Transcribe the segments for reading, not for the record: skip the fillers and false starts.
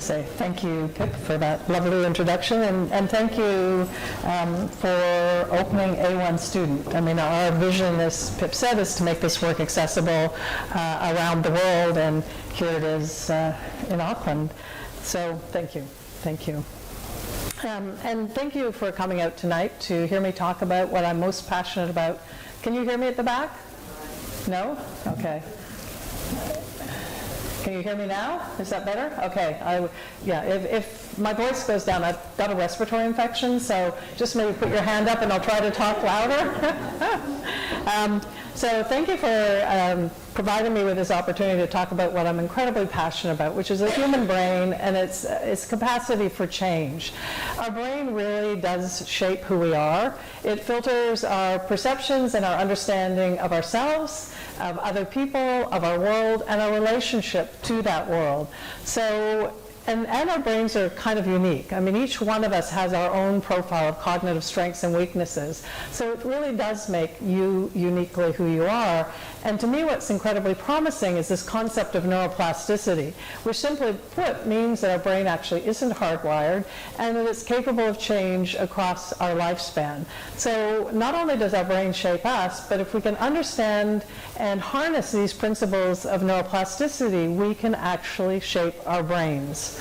say thank you, Pip, for that lovely introduction, and thank you for opening A1 Student. I mean, our vision, as Pip said, is to make this work accessible around the world, and here it is in Auckland. So thank you. Thank you. And thank you for coming out tonight to hear me talk about what I'm most passionate about. Can you hear me at the back? No? Okay. Can you hear me now? Is that better? Okay. If my voice goes down, I've got a respiratory infection, so just maybe put your hand up and I'll try to talk louder. So thank you for providing me with this opportunity to talk about what I'm incredibly passionate about, which is the human brain and its capacity for change. Our brain really does shape who we are. It filters our perceptions and our understanding of ourselves, of other people, of our world, and our relationship to that world. So, and our brains are kind of unique. I mean, each one of us has our own profile of cognitive strengths and weaknesses. So it really does make you uniquely who you are. And to me, what's incredibly promising is this concept of neuroplasticity, which simply put means that our brain actually isn't hardwired and that it's capable of change across our lifespan. So not only does our brain shape us, but if we can understand and harness these principles of neuroplasticity, we can actually shape our brains.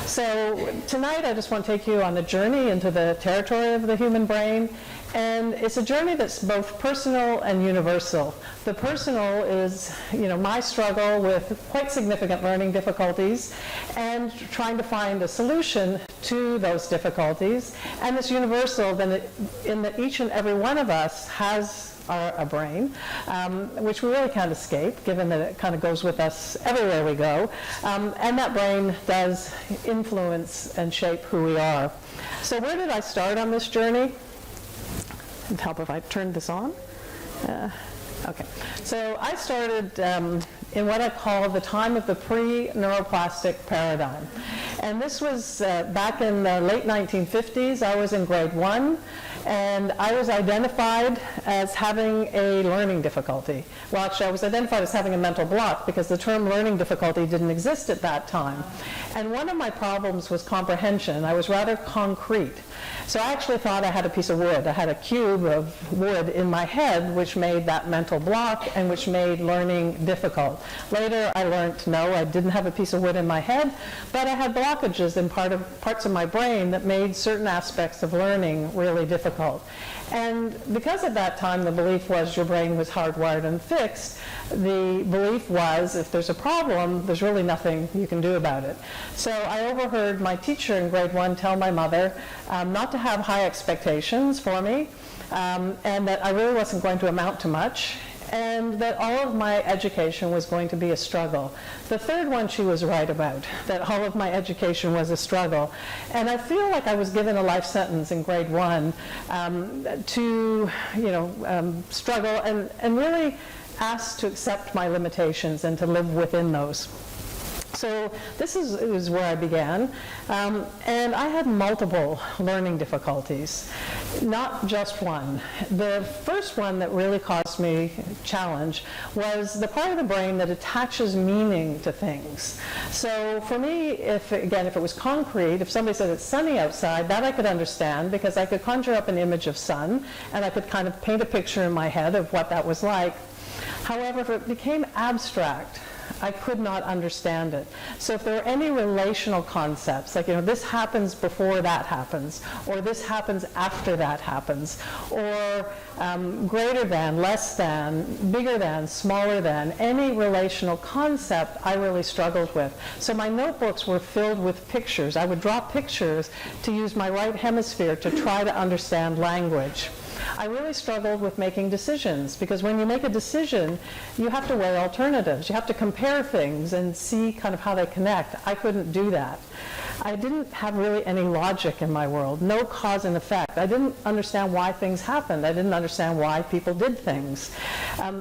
So tonight I just want to take you on a journey into the territory of the human brain. And it's a journey that's both personal and universal. The personal is, my struggle with quite significant learning difficulties and trying to find a solution to those difficulties. And it's universal in that each and every one of us has a brain, which we really can't escape, given that it kind of goes with us everywhere we go. And that brain does influence and shape who we are. So where did I start on this journey? It'd help if I turned this on. Okay. So I started in what I call the time of the pre-neuroplastic paradigm. And this was back in the late 1950s. I was in grade 1. And I was identified as having a learning difficulty. Well, actually, I was identified as having a mental block because the term learning difficulty didn't exist at that time. And one of my problems was comprehension. I was rather concrete. So I actually thought I had a piece of wood. I had a cube of wood in my head, which made that mental block and which made learning difficult. Later, I learned, no, I didn't have a piece of wood in my head, but I had blockages in parts of my brain that made certain aspects of learning really difficult. And because at that time the belief was your brain was hardwired and fixed, the belief was if there's a problem, there's really nothing you can do about it. So I overheard my teacher in grade 1 tell my mother not to have high expectations for me, and that I really wasn't going to amount to much, and that all of my education was going to be a struggle. The third one she was right about, that all of my education was a struggle. And I feel like I was given a life sentence in grade 1 to struggle and really asked to accept my limitations and to live within those. So this is where I began, and I had multiple learning difficulties, not just one. The first one that really caused me challenge was the part of the brain that attaches meaning to things. So for me, if it was concrete, if somebody said it's sunny outside, that I could understand because I could conjure up an image of sun, and I could kind of paint a picture in my head of what that was like. However, if it became abstract, I could not understand it. So if there were any relational concepts, like, this happens before that happens, or this happens after that happens, or greater than, less than, bigger than, smaller than, any relational concept I really struggled with. So my notebooks were filled with pictures. I would draw pictures to use my right hemisphere to try to understand language. I really struggled with making decisions because when you make a decision, you have to weigh alternatives. You have to compare things and see kind of how they connect. I couldn't do that. I didn't have really any logic in my world, no cause and effect. I didn't understand why things happened. I didn't understand why people did things.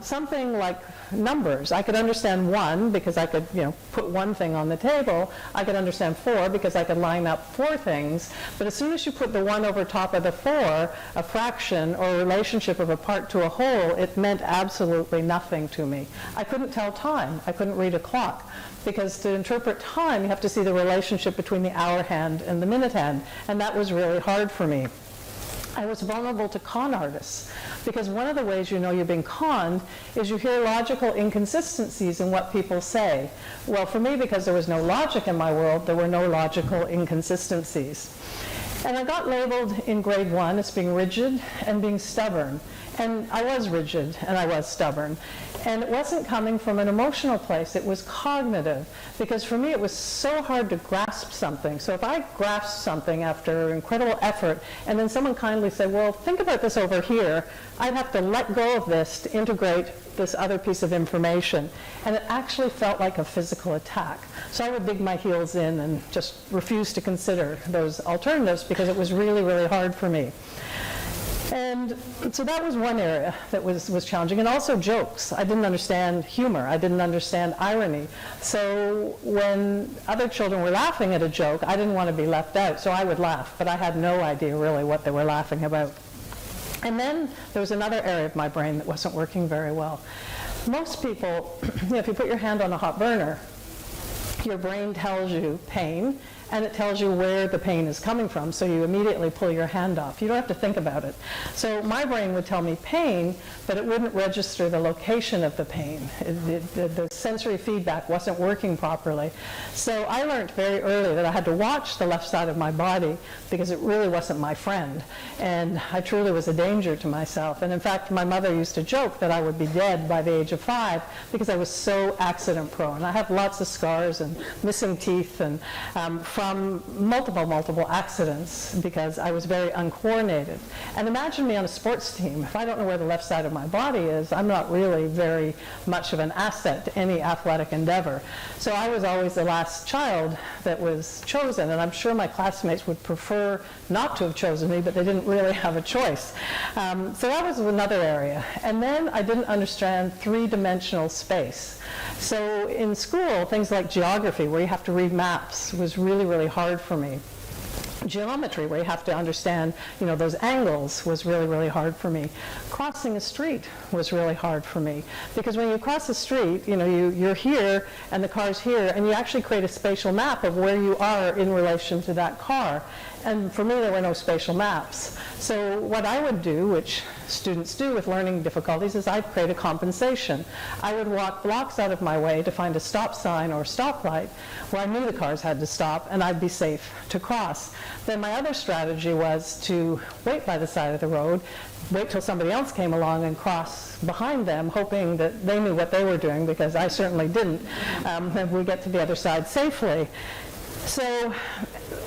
Something like numbers. I could understand 1 because I could, put one thing on the table. I could understand 4 because I could line up 4 things. But as soon as you put the 1 over top of the 4, a fraction or a relationship of a part to a whole, it meant absolutely nothing to me. I couldn't tell time. I couldn't read a clock. Because to interpret time, you have to see the relationship between the hour hand and the minute hand. And that was really hard for me. I was vulnerable to con artists, because one of the ways you know you're being conned is you hear logical inconsistencies in what people say. Well, for me, because there was no logic in my world, there were no logical inconsistencies. And I got labeled in grade 1 as being rigid and being stubborn. And I was rigid and I was stubborn. And it wasn't coming from an emotional place, it was cognitive. Because for me it was so hard to grasp something. So if I grasped something after incredible effort, and then someone kindly said, well, think about this over here, I'd have to let go of this to integrate this other piece of information. And it actually felt like a physical attack. So I would dig my heels in and just refuse to consider those alternatives because it was really, really hard for me. And so that was one area that was challenging. And also jokes. I didn't understand humor. I didn't understand irony. So when other children were laughing at a joke, I didn't want to be left out. So I would laugh, but I had no idea really what they were laughing about. And then there was another area of my brain that wasn't working very well. Most people, if you put your hand on a hot burner, your brain tells you pain, and it tells you where the pain is coming from, so you immediately pull your hand off. You don't have to think about it. So my brain would tell me pain, but it wouldn't register the location of the pain. The sensory feedback wasn't working properly. So I learned very early that I had to watch the left side of my body because it really wasn't my friend. And I truly was a danger to myself. And in fact, my mother used to joke that I would be dead by the age of 5 because I was so accident prone. I have lots of scars and missing teeth and from multiple accidents because I was very uncoordinated. And imagine me on a sports team. If I don't know where the left side of my body is, I'm not really very much of an asset to any athletic endeavor. So I was always the last child that was chosen, and I'm sure my classmates would prefer not to have chosen me, but they didn't really have a choice. So that was another area. And then I didn't understand three-dimensional space. So in school, things like geography, where you have to read maps, was really, really hard for me. Geometry, where you have to understand, those angles, was really, really hard for me. Crossing a street was really hard for me. Because when you cross the street, you're here and the car's here, and you actually create a spatial map of where you are in relation to that car. And for me, there were no spatial maps. So what I would do, which students do with learning difficulties, is I'd create a compensation. I would walk blocks out of my way to find a stop sign or stoplight where I knew the cars had to stop and I'd be safe to cross. Then my other strategy was to wait by the side of the road, wait till somebody else came along and cross behind them, hoping that they knew what they were doing, because I certainly didn't, and we'd get to the other side safely. So,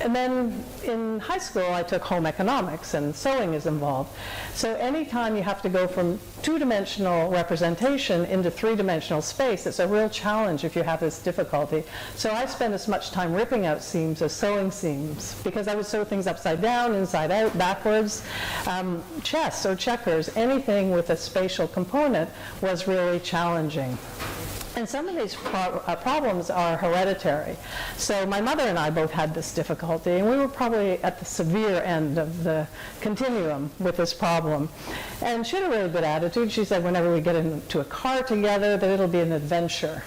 and then in high school, I took home economics, and sewing is involved. So anytime you have to go from two-dimensional representation into three-dimensional space, it's a real challenge if you have this difficulty. So I spent as much time ripping out seams as sewing seams, because I would sew things upside down, inside out, backwards. Chess or checkers, anything with a spatial component was really challenging. And some of these problems are hereditary. So my mother and I both had this difficulty, and we were probably at the severe end of the continuum with this problem. And she had a really good attitude. She said whenever we get into a car together that it'll be an adventure.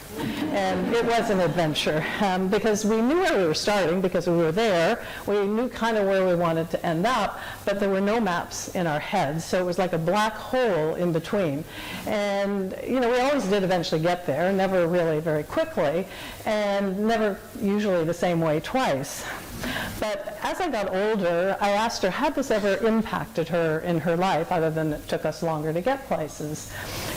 And it was an adventure, because we knew where we were starting because we were there. We knew kind of where we wanted to end up, but there were no maps in our heads. So it was like a black hole in between. And, we always did eventually get there. Never really very quickly, and never usually the same way twice. But as I got older, I asked her, had this ever impacted her in her life, other than it took us longer to get places?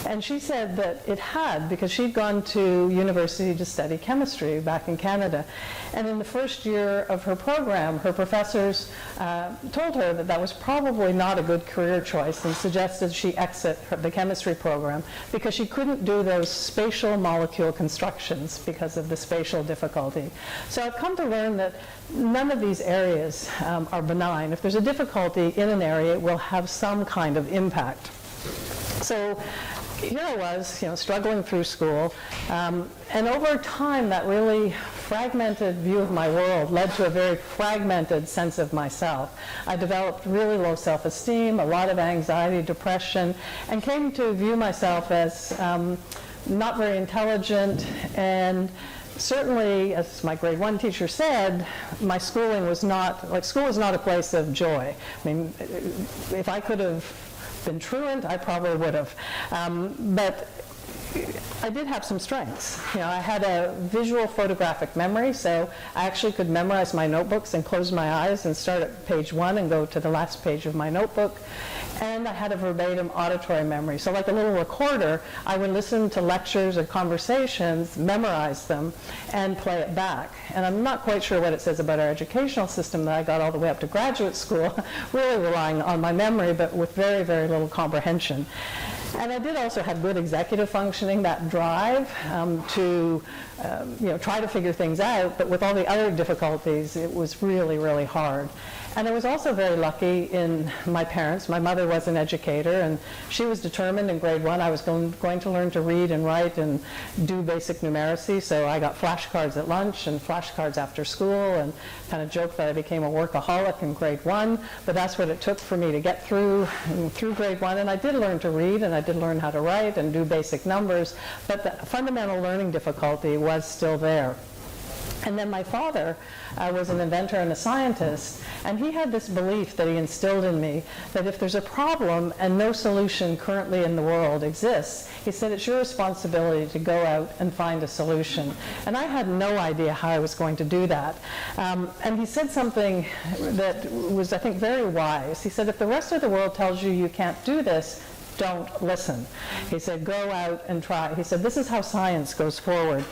And she said that it had, because she'd gone to university to study chemistry back in Canada. And in the first year of her program, her professors told her that that was probably not a good career choice and suggested she exit the chemistry program because she couldn't do those spatial molecule constructions because of the spatial difficulty. So I've come to learn that none of these areas are benign. If there's a difficulty in an area, it will have some kind of impact. So here I was, struggling through school, and over time that really fragmented view of my world led to a very fragmented sense of myself. I developed really low self-esteem, a lot of anxiety, depression, and came to view myself as not very intelligent, and certainly, as my grade 1 teacher said, my schooling was not, school was not a place of joy. I mean, if I could have been truant, I probably would have. But I did have some strengths. I had a visual photographic memory, so I actually could memorize my notebooks and close my eyes and start at page 1 and go to the last page of my notebook. And I had a verbatim auditory memory. So like a little recorder, I would listen to lectures or conversations, memorize them, and play it back. And I'm not quite sure what it says about our educational system that I got all the way up to graduate school, really relying on my memory, but with very, very little comprehension. And I did also have good executive functioning, that drive to try to figure things out, but with all the other difficulties, it was really, really hard. And I was also very lucky in my parents. My mother was an educator, and she was determined in grade 1 I was going to learn to read and write and do basic numeracy, so I got flashcards at lunch and flashcards after school, and kind of joked that I became a workaholic in grade 1, but that's what it took for me to get through grade 1, and I did learn to read, and I did learn how to write and do basic numbers, but the fundamental learning difficulty was still there. And then my father was an inventor and a scientist, and he had this belief that he instilled in me that if there's a problem and no solution currently in the world exists, he said it's your responsibility to go out and find a solution. And I had no idea how I was going to do that. And he said something that was, I think, very wise. He said, if the rest of the world tells you you can't do this, don't listen. He said, go out and try. He said, this is how science goes forward.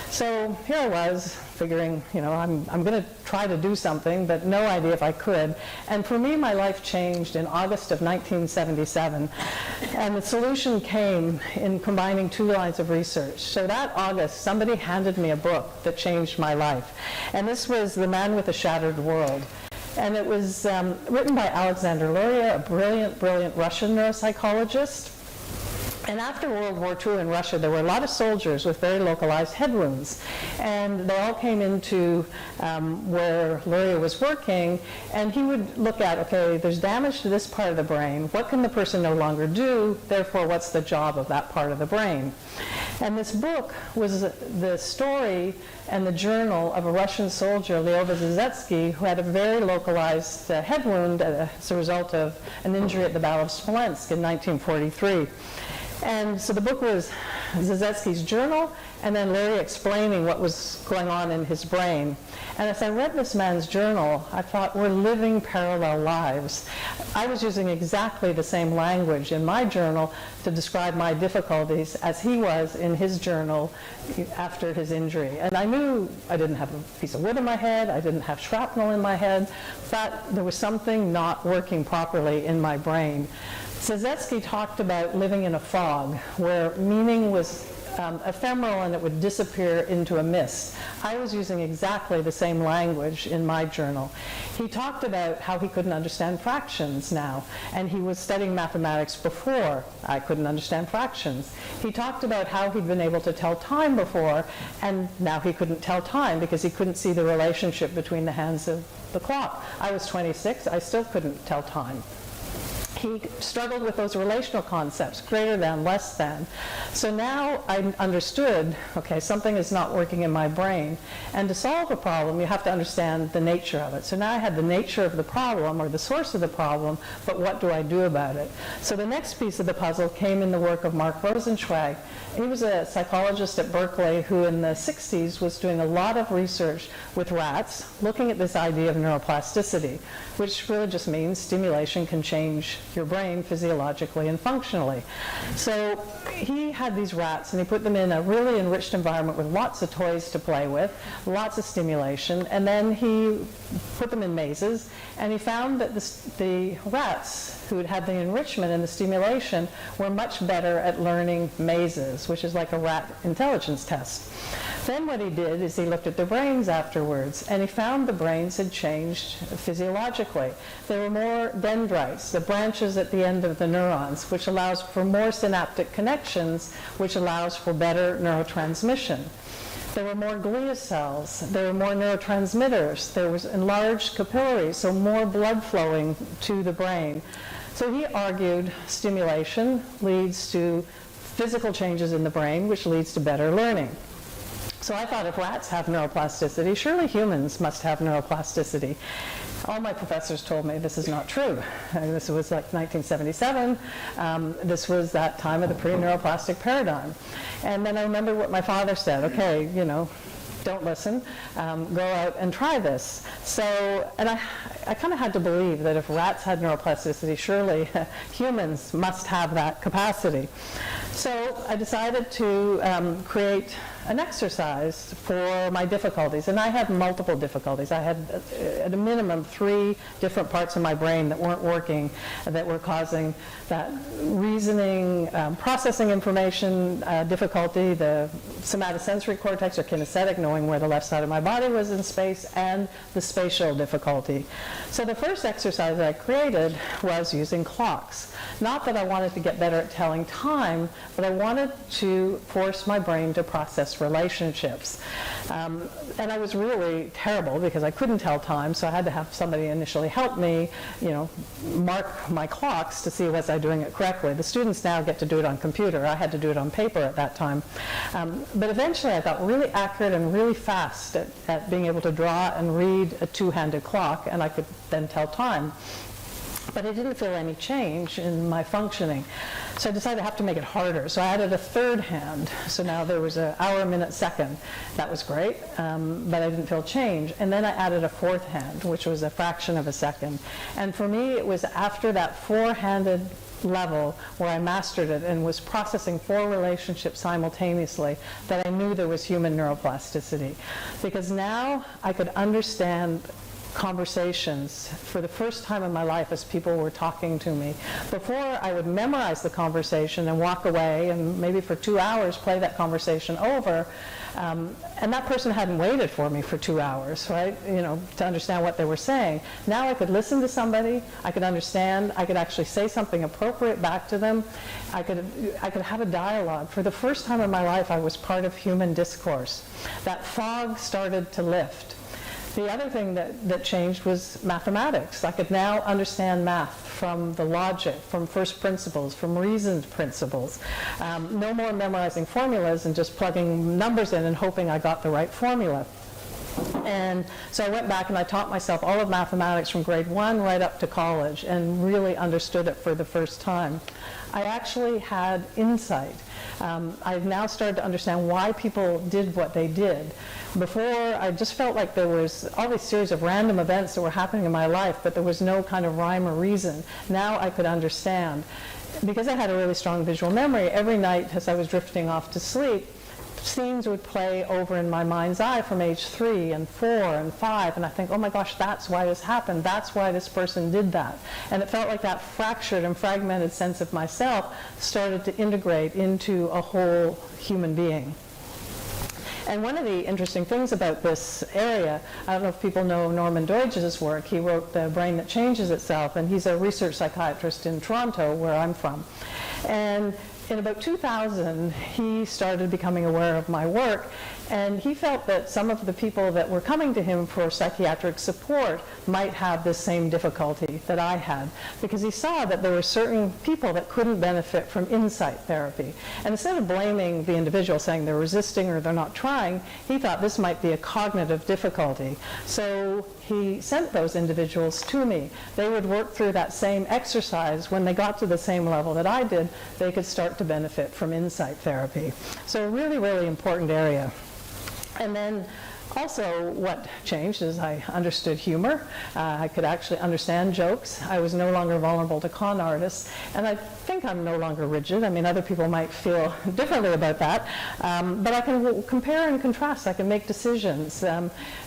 So here I was, figuring, I'm going to try to do something, but no idea if I could. And for me, my life changed in August of 1977. And the solution came in combining 2 lines of research. So that August, somebody handed me a book that changed my life. And this was The Man with a Shattered World. And it was written by Alexander Luria, a brilliant, brilliant Russian neuropsychologist. And after World War II in Russia, there were a lot of soldiers with very localized head wounds. And they all came into where Luria was working, and he would look at, okay, there's damage to this part of the brain. What can the person no longer do? Therefore, what's the job of that part of the brain? And this book was the story and the journal of a Russian soldier, Lyova Zazetsky, who had a very localized head wound as a result of an injury at the Battle of Smolensk in 1943. And so the book was Zazetsky's journal, and then Larry explaining what was going on in his brain. And as I read this man's journal, I thought, we're living parallel lives. I was using exactly the same language in my journal to describe my difficulties as he was in his journal after his injury. And I knew I didn't have a piece of wood in my head, I didn't have shrapnel in my head, but there was something not working properly in my brain. Zazetsky talked about living in a fog where meaning was ephemeral and it would disappear into a mist. I was using exactly the same language in my journal. He talked about how he couldn't understand fractions now, and he was studying mathematics before I couldn't understand fractions. He talked about how he'd been able to tell time before, and now he couldn't tell time because he couldn't see the relationship between the hands of the clock. I was 26, I still couldn't tell time. He struggled with those relational concepts, greater than, less than. So now I understood, okay, something is not working in my brain. And to solve a problem, you have to understand the nature of it. So now I had the nature of the problem, or the source of the problem, but what do I do about it? So the next piece of the puzzle came in the work of Mark Rosenzweig. He was a psychologist at Berkeley who in the 60s was doing a lot of research with rats, looking at this idea of neuroplasticity, which really just means stimulation can change your brain physiologically and functionally. So he had these rats, and he put them in a really enriched environment with lots of toys to play with, lots of stimulation, and then he put them in mazes, and he found that the rats who had the enrichment and the stimulation were much better at learning mazes, which is like a rat intelligence test. Then what he did is he looked at their brains afterwards, and he found the brains had changed physiologically. There were more dendrites, the branches at the end of the neurons, which allows for more synaptic connections, which allows for better neurotransmission. There were more glia cells, there were more neurotransmitters, there was enlarged capillaries, so more blood flowing to the brain. So he argued stimulation leads to physical changes in the brain, which leads to better learning. So I thought, if rats have neuroplasticity, surely humans must have neuroplasticity. All my professors told me this is not true. And this was like 1977. This was that time of the pre-neuroplastic paradigm. And then I remember what my father said, okay, you know, don't listen, go out and try this. So, and I kind of had to believe that if rats had neuroplasticity, surely humans must have that capacity. So I decided to create an exercise for my difficulties, and I had multiple difficulties. I had, at a minimum, 3 different parts of my brain that weren't working, that were causing that reasoning, processing information difficulty, the somatosensory cortex or kinesthetic, knowing where the left side of my body was in space, and the spatial difficulty. So the first exercise that I created was using clocks. Not that I wanted to get better at telling time, but I wanted to force my brain to process relationships. And I was really terrible because I couldn't tell time, so I had to have somebody initially help me, you know, mark my clocks to see was I doing it correctly. The students now get to do it on computer. I had to do it on paper at that time. But eventually I got really accurate and really fast at being able to draw and read a 2-handed clock, and I could then tell time. But I didn't feel any change in my functioning. So I decided I have to make it harder. So I added a 3rd hand. So now there was an hour, minute, second. That was great, but I didn't feel change. And then I added a 4th hand, which was a fraction of a second. And for me, it was after that 4-handed level where I mastered it and was processing 4 relationships simultaneously that I knew there was human neuroplasticity. Because now I could understand conversations for the first time in my life as people were talking to me. Before, I would memorize the conversation and walk away and maybe for 2 hours play that conversation over, and that person hadn't waited for me for 2 hours, right, you know, to understand what they were saying. Now I could listen to somebody, I could understand, I could actually say something appropriate back to them, I could have a dialogue. For the first time in my life, I was part of human discourse. That fog started to lift. The other thing that changed was mathematics. I could now understand math from the logic, from first principles, from reasoned principles. No more memorizing formulas and just plugging numbers in and hoping I got the right formula. And so I went back and I taught myself all of mathematics from grade 1 right up to college and really understood it for the first time. I actually had insight. I've now started to understand why people did what they did. Before, I just felt like there was all these series of random events that were happening in my life, but there was no kind of rhyme or reason. Now I could understand. Because I had a really strong visual memory, every night as I was drifting off to sleep, scenes would play over in my mind's eye from age 3 and 4 and 5, and I think, oh my gosh, that's why this happened, that's why this person did that. And it felt like that fractured and fragmented sense of myself started to integrate into a whole human being. And one of the interesting things about this area, I don't know if people know Norman Doidge's work. He wrote The Brain That Changes Itself, and he's a research psychiatrist in Toronto, where I'm from. And in about 2000, he started becoming aware of my work, and he felt that some of the people that were coming to him for psychiatric support might have this same difficulty that I had, because he saw that there were certain people that couldn't benefit from insight therapy. And instead of blaming the individual, saying they're resisting or they're not trying, he thought this might be a cognitive difficulty. So he sent those individuals to me. They would work through that same exercise. When they got to the same level that I did, they could start to benefit from insight therapy. So a really, really important area. And then Also, what changed is I understood humor. I could actually understand jokes. I was no longer vulnerable to con artists. And I think I'm no longer rigid. I mean, other people might feel differently about that. But I can compare and contrast. I can make decisions.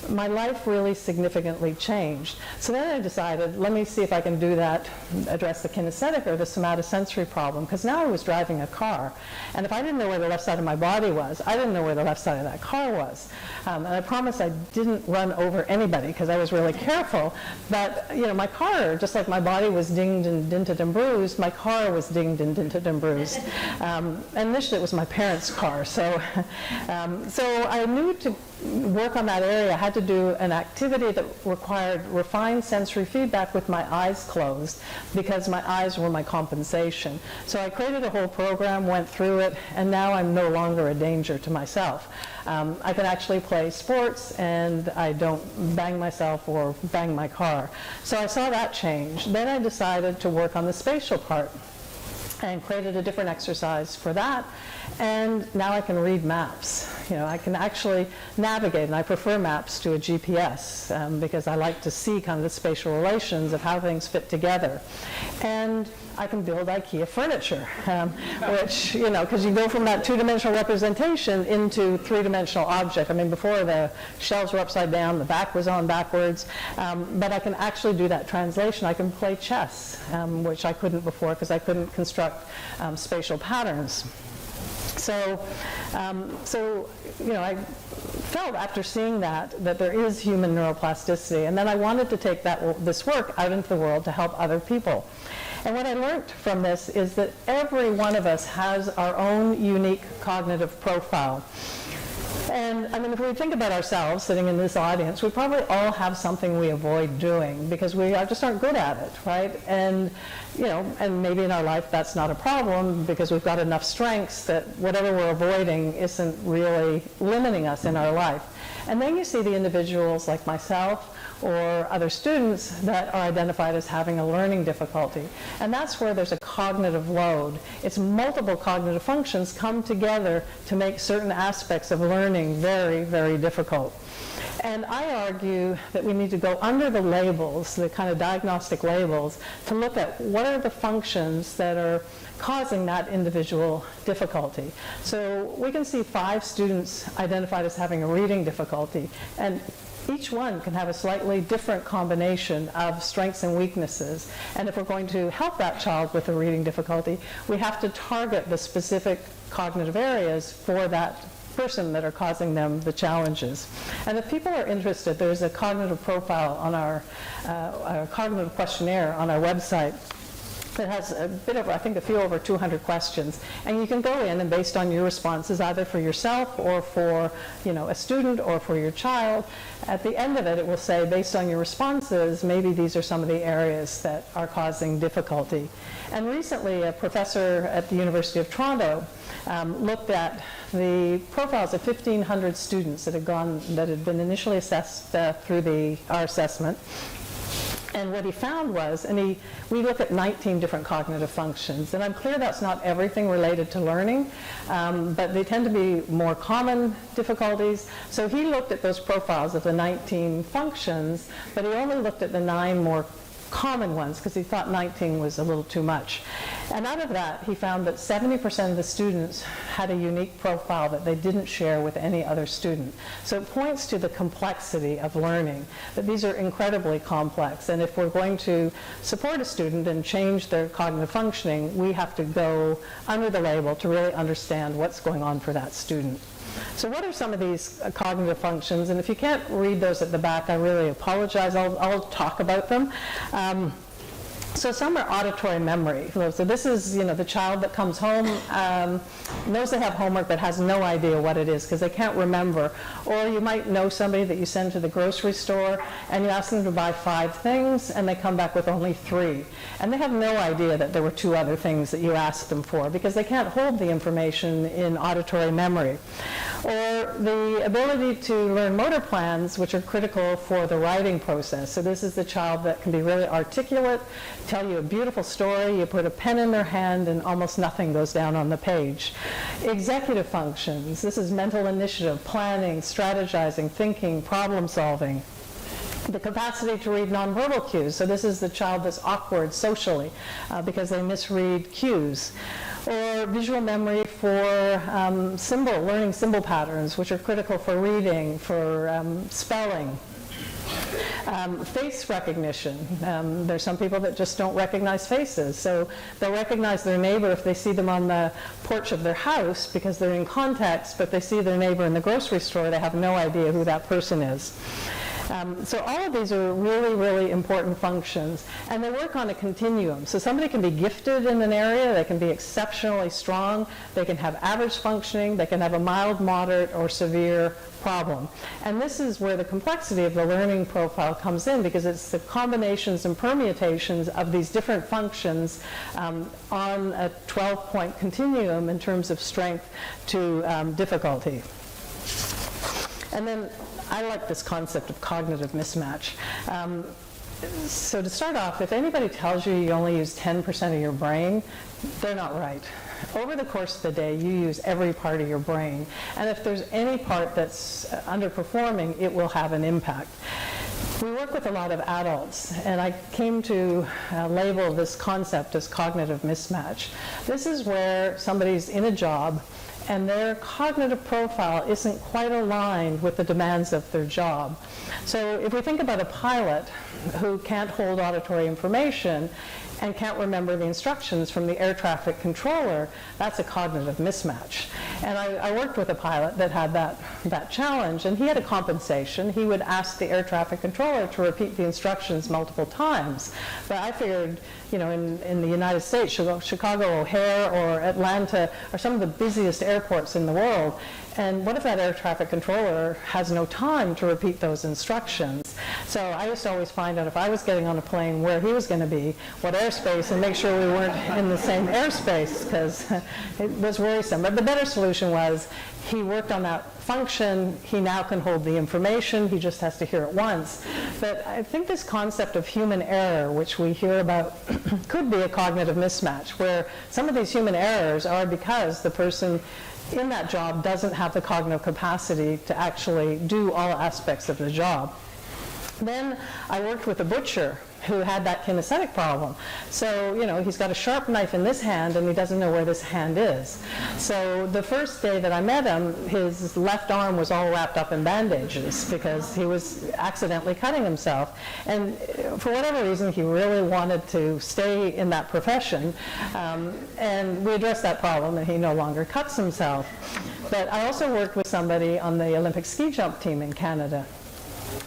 My life really significantly changed. So then I decided, let me see if I can do that, address the kinesthetic or the somatosensory problem. Because now I was driving a car. And if I didn't know where the left side of my body was, I didn't know where the left side of that car was. And I promise I didn't run over anybody because I was really careful. But, you know, my car, just like my body was dinged and dented and bruised, my car was dinged and dented and bruised. And initially it was my parents' car. So I knew to work on that area, I had to do an activity that required refined sensory feedback with my eyes closed because my eyes were my compensation. So I created a whole program, went through it, and now I'm no longer a danger to myself. I can actually play sports and I don't bang myself or bang my car. So I saw that change. Then I decided to work on the spatial part and created a different exercise for that. And now I can read maps. You know, I can actually navigate, and I prefer maps to a GPS because I like to see kind of the spatial relations of how things fit together. And I can build IKEA furniture, which, you know, because you go from that two-dimensional representation into three-dimensional object. I mean, before the shelves were upside down, the back was on backwards, but I can actually do that translation. I can play chess, which I couldn't before because I couldn't construct spatial patterns. So, you know, I felt after seeing that there is human neuroplasticity, and then I wanted to take this work out into the world to help other people. And what I learned from this is that every one of us has our own unique cognitive profile. And I mean, if we think about ourselves sitting in this audience, we probably all have something we avoid doing because we just aren't good at it, right? And, you know, and maybe in our life that's not a problem because we've got enough strengths that whatever we're avoiding isn't really limiting us in our life. And then you see the individuals like myself or other students that are identified as having a learning difficulty. And that's where there's a cognitive load. It's multiple cognitive functions come together to make certain aspects of learning very, very difficult. And I argue that we need to go under the labels, the kind of diagnostic labels, to look at what are the functions that are causing that individual difficulty. So we can see 5 students identified as having a reading difficulty, and each one can have a slightly different combination of strengths and weaknesses. And if we're going to help that child with a reading difficulty, we have to target the specific cognitive areas for that person that are causing them the challenges. And if people are interested, there's a cognitive profile on our cognitive questionnaire on our website that has a bit of, I think, a few over 200 questions. And you can go in and based on your responses, either for yourself or for, you know, a student or for your child, at the end of it, it will say, based on your responses, maybe these are some of the areas that are causing difficulty. And recently, a professor at the University of Toronto looked at the profiles of 1,500 students that had been initially assessed through our assessment. And what he found was, we look at 19 different cognitive functions, and I'm clear that's not everything related to learning, but they tend to be more common difficulties. So he looked at those profiles of the 19 functions, but he only looked at the 9 more common ones because he thought 19 was a little too much. And out of that, he found that 70% of the students had a unique profile that they didn't share with any other student. So it points to the complexity of learning, that these are incredibly complex. And if we're going to support a student and change their cognitive functioning, we have to go under the label to really understand what's going on for that student. So what are some of these cognitive functions? And if you can't read those at the back, I really apologize. I'll talk about them. So some are auditory memory. So this is, you know, the child that comes home, knows they have homework but has no idea what it is because they can't remember. Or you might know somebody that you send to the grocery store and you ask them to buy 5 things and they come back with only 3. And they have no idea that there were 2 other things that you asked them for because they can't hold the information in auditory memory. Or the ability to learn motor plans, which are critical for the writing process. So this is the child that can be really articulate, tell you a beautiful story, you put a pen in their hand, and almost nothing goes down on the page. Executive functions, this is mental initiative, planning, strategizing, thinking, problem solving. The capacity to read nonverbal cues. So this is the child that's awkward socially because they misread cues. Or visual memory for learning symbol patterns, which are critical for reading, for spelling. Face recognition. There's some people that just don't recognize faces. So they'll recognize their neighbor if they see them on the porch of their house because they're in context, but they see their neighbor in the grocery store, they have no idea who that person is. So all of these are really, really important functions, and they work on a continuum. So somebody can be gifted in an area, they can be exceptionally strong, they can have average functioning, they can have a mild, moderate, or severe problem. And this is where the complexity of the learning profile comes in, because it's the combinations and permutations of these different functions on a 12-point continuum in terms of strength to difficulty. And then I like this concept of cognitive mismatch. So to start off, if anybody tells you you only use 10% of your brain, they're not right. Over the course of the day, you use every part of your brain. And if there's any part that's underperforming, it will have an impact. We work with a lot of adults, and I came to label this concept as cognitive mismatch. This is where somebody's in a job and their cognitive profile isn't quite aligned with the demands of their job. So if we think about a pilot who can't hold auditory information and can't remember the instructions from the air traffic controller, that's a cognitive mismatch. And I worked with a pilot that had that challenge, and he had a compensation. He would ask the air traffic controller to repeat the instructions multiple times. But I figured, in the United States, Chicago O'Hare or Atlanta are some of the busiest airports in the world. And what if that air traffic controller has no time to repeat those instructions? So I used to always find out if I was getting on a plane where he was going to be, what airspace, and make sure we weren't in the same airspace, because it was worrisome. But the better solution was he worked on that function. He now can hold the information. He just has to hear it once. But I think this concept of human error, which we hear about, could be a cognitive mismatch, where some of these human errors are because the person in that job doesn't have the cognitive capacity to actually do all aspects of the job. Then I worked with a butcher who had that kinesthetic problem. So, he's got a sharp knife in this hand and he doesn't know where this hand is. So the first day that I met him, his left arm was all wrapped up in bandages because he was accidentally cutting himself. And for whatever reason, he really wanted to stay in that profession. And we addressed that problem, and he no longer cuts himself. But I also worked with somebody on the Olympic ski jump team in Canada.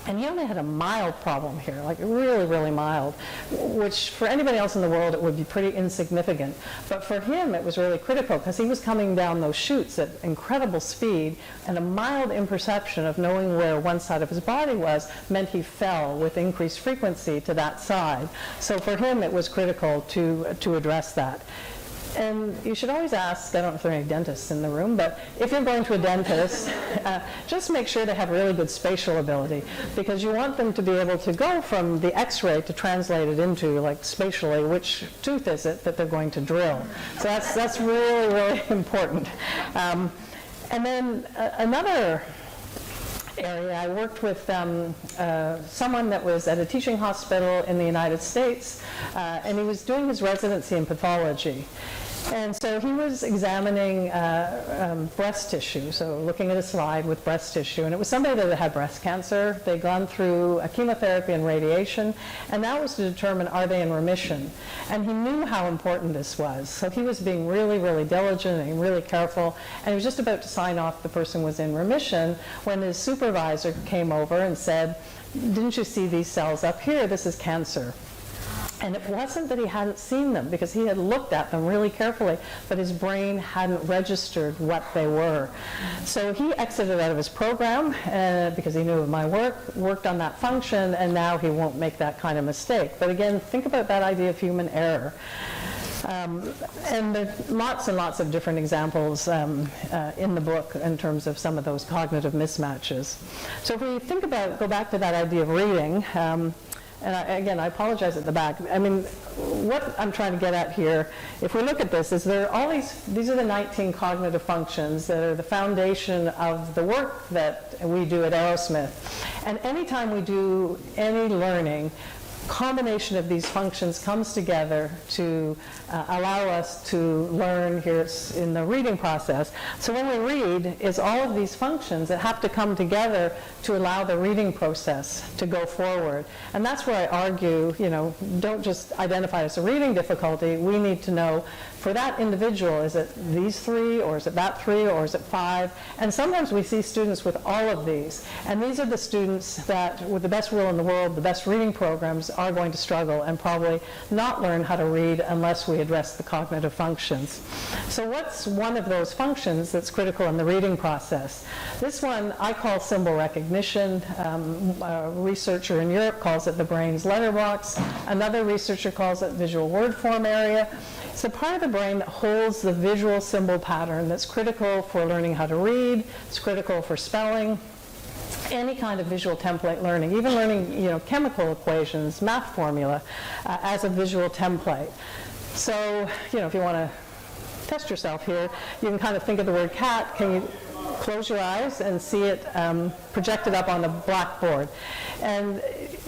And he only had a mild problem here, like really, really mild, which for anybody else in the world, it would be pretty insignificant. But for him, it was really critical because he was coming down those chutes at incredible speed, and a mild imperception of knowing where one side of his body was meant he fell with increased frequency to that side. So for him, it was critical to address that. And you should always ask, I don't know if there are any dentists in the room, but if you're going to a dentist, just make sure they have really good spatial ability, because you want them to be able to go from the x-ray to translate it into, like, spatially, which tooth is it that they're going to drill. So that's really, really important. And then another area, I worked with someone that was at a teaching hospital in the United States, and he was doing his residency in pathology. And so he was examining breast tissue, so looking at a slide with breast tissue. And it was somebody that had breast cancer. They'd gone through a chemotherapy and radiation, and that was to determine, are they in remission? And he knew how important this was. So he was being really, really diligent and really careful. And he was just about to sign off the person was in remission when his supervisor came over and said, "Didn't you see these cells up here? This is cancer." And it wasn't that he hadn't seen them, because he had looked at them really carefully, but his brain hadn't registered what they were. So he exited out of his program because he knew of my work, worked on that function, and now he won't make that kind of mistake. But again, think about that idea of human error. And there's lots and lots of different examples in the book in terms of some of those cognitive mismatches. So if we think about, go back to that idea of reading, and again, I apologize at the back. I mean, what I'm trying to get at here, if we look at this, is there are all these are the 19 cognitive functions that are the foundation of the work that we do at Arrowsmith. And anytime we do any learning, combination of these functions comes together to allow us to learn here in the reading process. So when we read, it's all of these functions that have to come together to allow the reading process to go forward. And that's where I argue, you know, don't just identify as a reading difficulty. We need to know, for that individual, is it these 3, or is it that 3, or is it 5? And sometimes we see students with all of these. And these are the students that, with the best will in the world, the best reading programs, are going to struggle and probably not learn how to read unless we address the cognitive functions. So what's one of those functions that's critical in the reading process? This one I call symbol recognition. A researcher in Europe calls it the brain's letterbox. Another researcher calls it visual word form area. It's the part of the brain that holds the visual symbol pattern that's critical for learning how to read. It's critical for spelling, any kind of visual template learning, even learning, you know, chemical equations, math formula, as a visual template. So, you know, if you want to test yourself here, you can kind of think of the word cat. Can you close your eyes and see it projected up on the blackboard? And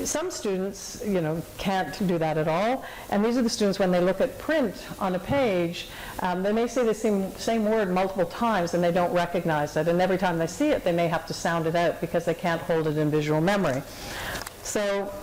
some students, you know, can't do that at all. And these are the students, when they look at print on a page, they may say the same word multiple times and they don't recognize it. And every time they see it, they may have to sound it out because they can't hold it in visual memory. So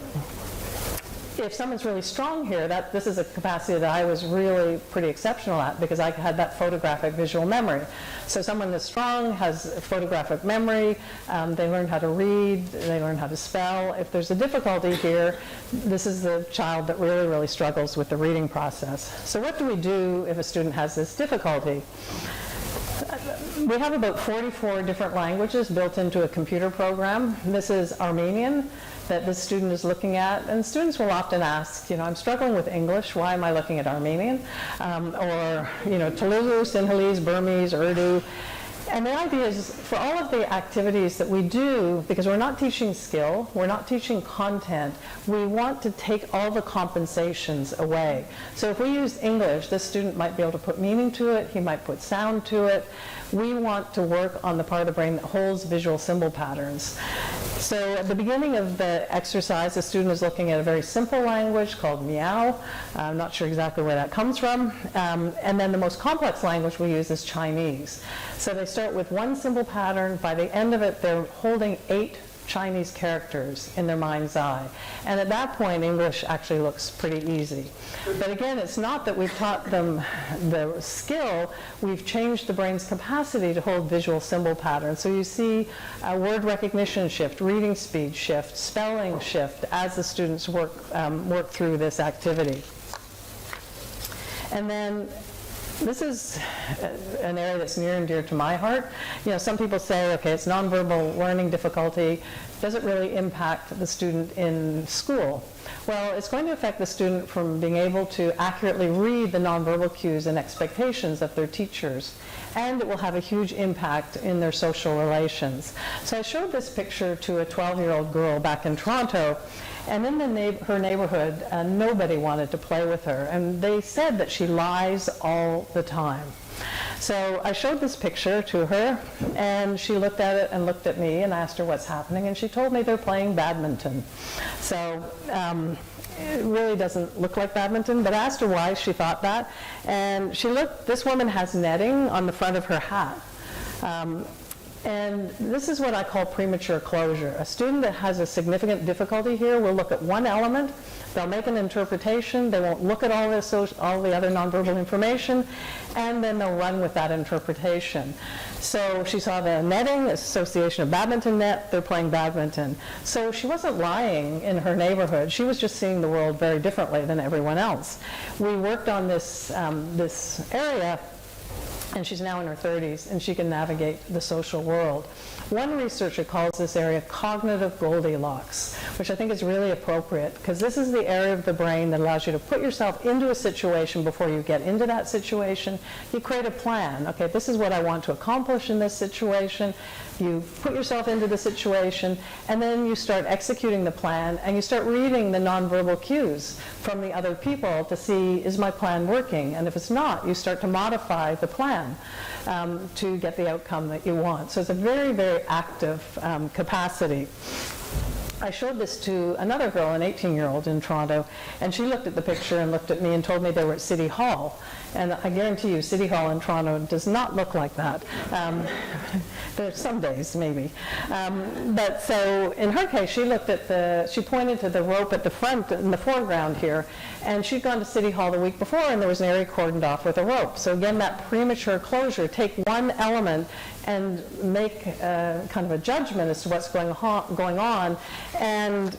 if someone's really strong here, this is a capacity that I was really pretty exceptional at because I had that photographic visual memory. So someone that's strong has photographic memory, they learn how to read, they learn how to spell. If there's a difficulty here, this is the child that really, really struggles with the reading process. So what do we do if a student has this difficulty? We have about 44 different languages built into a computer program. This is Armenian that this student is looking at, and students will often ask, you know, I'm struggling with English, why am I looking at Armenian? Or, you know, Telugu, Sinhalese, Burmese, Urdu. And the idea is, for all of the activities that we do, because we're not teaching skill, we're not teaching content, we want to take all the compensations away. So if we use English, this student might be able to put meaning to it, he might put sound to it. We want to work on the part of the brain that holds visual symbol patterns. So at the beginning of the exercise, the student is looking at a very simple language called meow. I'm not sure exactly where that comes from. And then the most complex language we use is Chinese. So they start with one symbol pattern. By the end of it, they're holding 8 Chinese characters in their mind's eye. And at that point, English actually looks pretty easy. But again, it's not that we've taught them the skill, we've changed the brain's capacity to hold visual symbol patterns. So you see a word recognition shift, reading speed shift, spelling shift as the students work through this activity. And then this is an area that's near and dear to my heart. You know, some people say, okay, it's nonverbal learning difficulty. Does it really impact the student in school? Well, it's going to affect the student from being able to accurately read the nonverbal cues and expectations of their teachers. And it will have a huge impact in their social relations. So I showed this picture to a 12-year-old girl back in Toronto. And in her neighborhood, nobody wanted to play with her. And they said that she lies all the time. So I showed this picture to her, and she looked at it and looked at me and asked her what's happening. And she told me they're playing badminton. So it really doesn't look like badminton, but I asked her why she thought that. And she looked, this woman has netting on the front of her hat. And this is what I call premature closure. A student that has a significant difficulty here will look at one element, they'll make an interpretation, they won't look at all the other nonverbal information, and then they'll run with that interpretation. So she saw the netting, association of badminton net, they're playing badminton. So she wasn't lying in her neighborhood, she was just seeing the world very differently than everyone else. We worked on this area, and she's now in her 30s, and she can navigate the social world. One researcher calls this area cognitive Goldilocks, which I think is really appropriate, because this is the area of the brain that allows you to put yourself into a situation before you get into that situation. You create a plan. Okay, this is what I want to accomplish in this situation. You put yourself into the situation, and then you start executing the plan, and you start reading the nonverbal cues from the other people to see, is my plan working? And if it's not, you start to modify the plan to get the outcome that you want. So it's a very, very active capacity. I showed this to another girl, an 18-year-old in Toronto, and she looked at the picture and looked at me and told me they were at City Hall. And I guarantee you, City Hall in Toronto does not look like that. There's some days, maybe. But so in her case, she pointed to the rope at the front, in the foreground here, and she'd gone to City Hall the week before, and there was an area cordoned off with a rope. So again, that premature closure, take one element and make kind of a judgment as to what's going on, and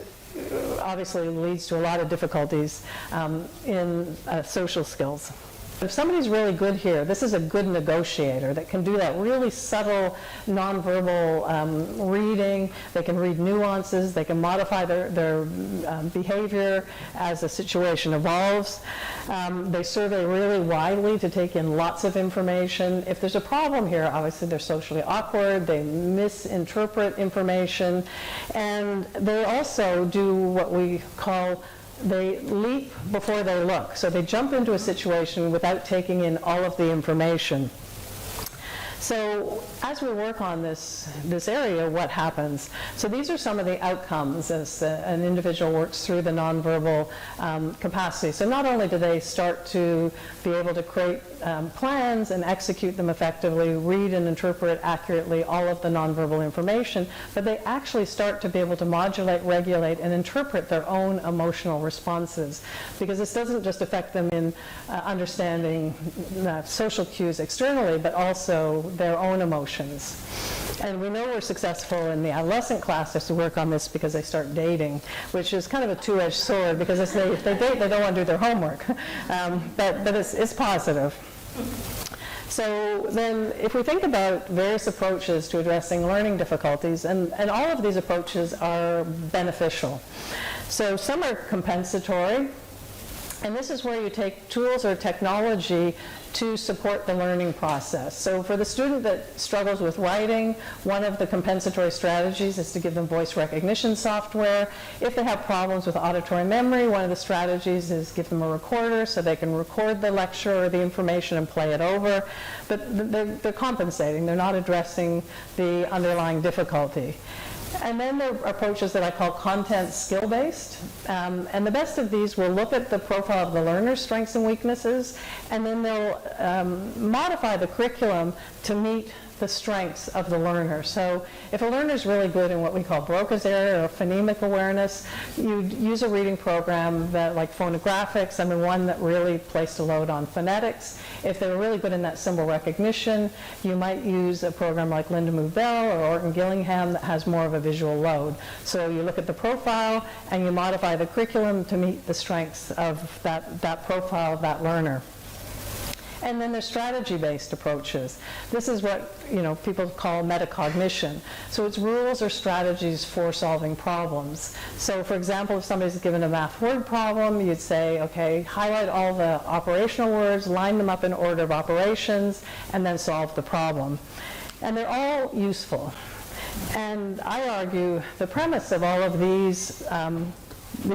obviously leads to a lot of difficulties in social skills. If somebody's really good here, this is a good negotiator that can do that really subtle nonverbal reading. They can read nuances. They can modify their behavior as the situation evolves. They survey really widely to take in lots of information. If there's a problem here, obviously they're socially awkward. They misinterpret information. And they also do what we call they leap before they look. So they jump into a situation without taking in all of the information. So as we work on this area, what happens? So these are some of the outcomes as an individual works through the nonverbal capacity. So not only do they start to be able to create plans and execute them effectively, read and interpret accurately all of the nonverbal information, but they actually start to be able to modulate, regulate, and interpret their own emotional responses. Because this doesn't just affect them in understanding social cues externally, but also their own emotions. And we know we're successful in the adolescent classes to work on this because they start dating, which is kind of a two-edged sword, because if they date, they don't want to do their homework. But it's positive. So then if we think about various approaches to addressing learning difficulties, and all of these approaches are beneficial. So some are compensatory, and this is where you take tools or technology to support the learning process. So for the student that struggles with writing, one of the compensatory strategies is to give them voice recognition software. If they have problems with auditory memory, one of the strategies is give them a recorder so they can record the lecture or the information and play it over. But they're compensating. They're not addressing the underlying difficulty. And then there are approaches that I call content skill-based. And the best of these will look at the profile of the learner's strengths and weaknesses, and then they'll modify the curriculum to meet the strengths of the learner. So if a learner is really good in what we call Broca's area or phonemic awareness, you'd use a reading program that, like phonographics, one that really placed a load on phonetics. If they were really good in that symbol recognition, you might use a program like Linda Movell or Orton Gillingham that has more of a visual load. So you look at the profile and you modify the curriculum to meet the strengths of that profile of that learner. And then there's strategy-based approaches. This is what people call metacognition. So it's rules or strategies for solving problems. So for example, if somebody's given a math word problem, you'd say, okay, highlight all the operational words, line them up in order of operations, and then solve the problem. And they're all useful. And I argue the premise of all of these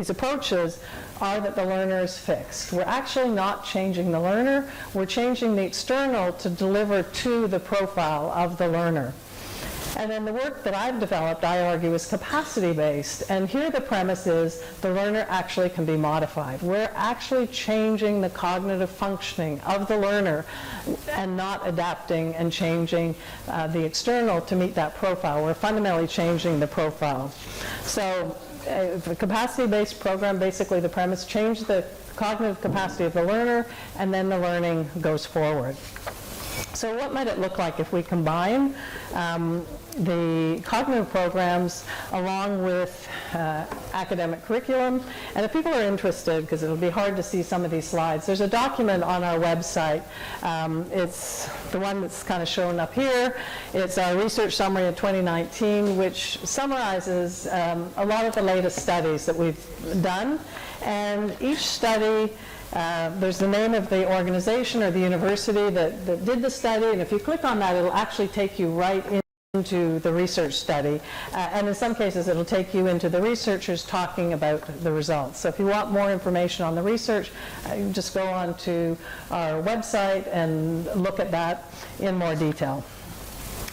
approaches are that the learner is fixed. We're actually not changing the learner, we're changing the external to deliver to the profile of the learner. And then the work that I've developed, I argue, is capacity-based. And here the premise is the learner actually can be modified. We're actually changing the cognitive functioning of the learner and not adapting and changing the external to meet that profile. We're fundamentally changing the profile. So the capacity-based program, basically the premise, change the cognitive capacity of the learner, and then the learning goes forward. So what might it look like if we combine the cognitive programs along with academic curriculum? And if people are interested, because it'll be hard to see some of these slides, there's a document on our website. It's the one that's kind of shown up here. It's our research summary of 2019, which summarizes a lot of the latest studies that we've done. And each study, there's the name of the organization or the university that did the study, and if you click on that, it'll actually take you right into the research study. And in some cases, it'll take you into the researchers talking about the results. So if you want more information on the research, you just go on to our website and look at that in more detail.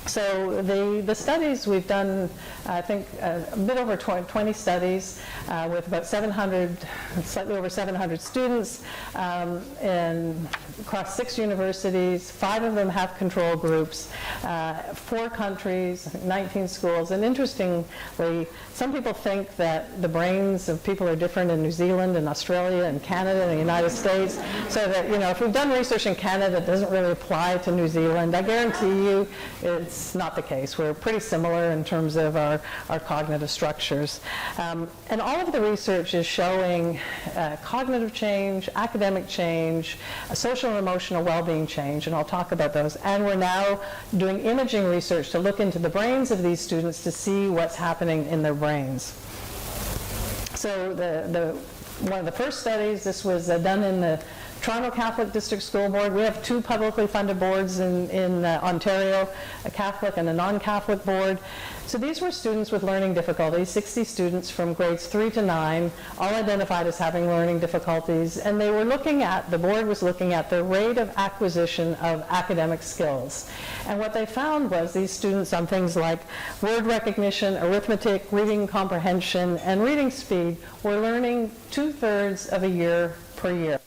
So the studies we've done, I think a bit over 20 studies with about 700, slightly over 700 students and across 6 universities. 5 of them have control groups, 4 countries, 19 schools. And interestingly, some people think that the brains of people are different in New Zealand and Australia and Canada and the United States. So that, you know, if we've done research in Canada, it doesn't really apply to New Zealand. I guarantee you it's not the case. We're pretty similar in terms of our cognitive structures. And all of the research is showing cognitive change, academic change, social and emotional well-being change, and I'll talk about those. And we're now doing imaging research to look into the brains of these students to see what's happening in their brains. So one of the first studies, this was done in the Toronto Catholic District School Board. We have 2 publicly funded boards in Ontario, a Catholic and a non-Catholic board. So these were students with learning difficulties, 60 students from grades 3 to 9, all identified as having learning difficulties, and they were looking at, the board was looking at the rate of acquisition of academic skills. And what they found was these students on things like word recognition, arithmetic, reading comprehension, and reading speed were learning 2/3 of a year per year.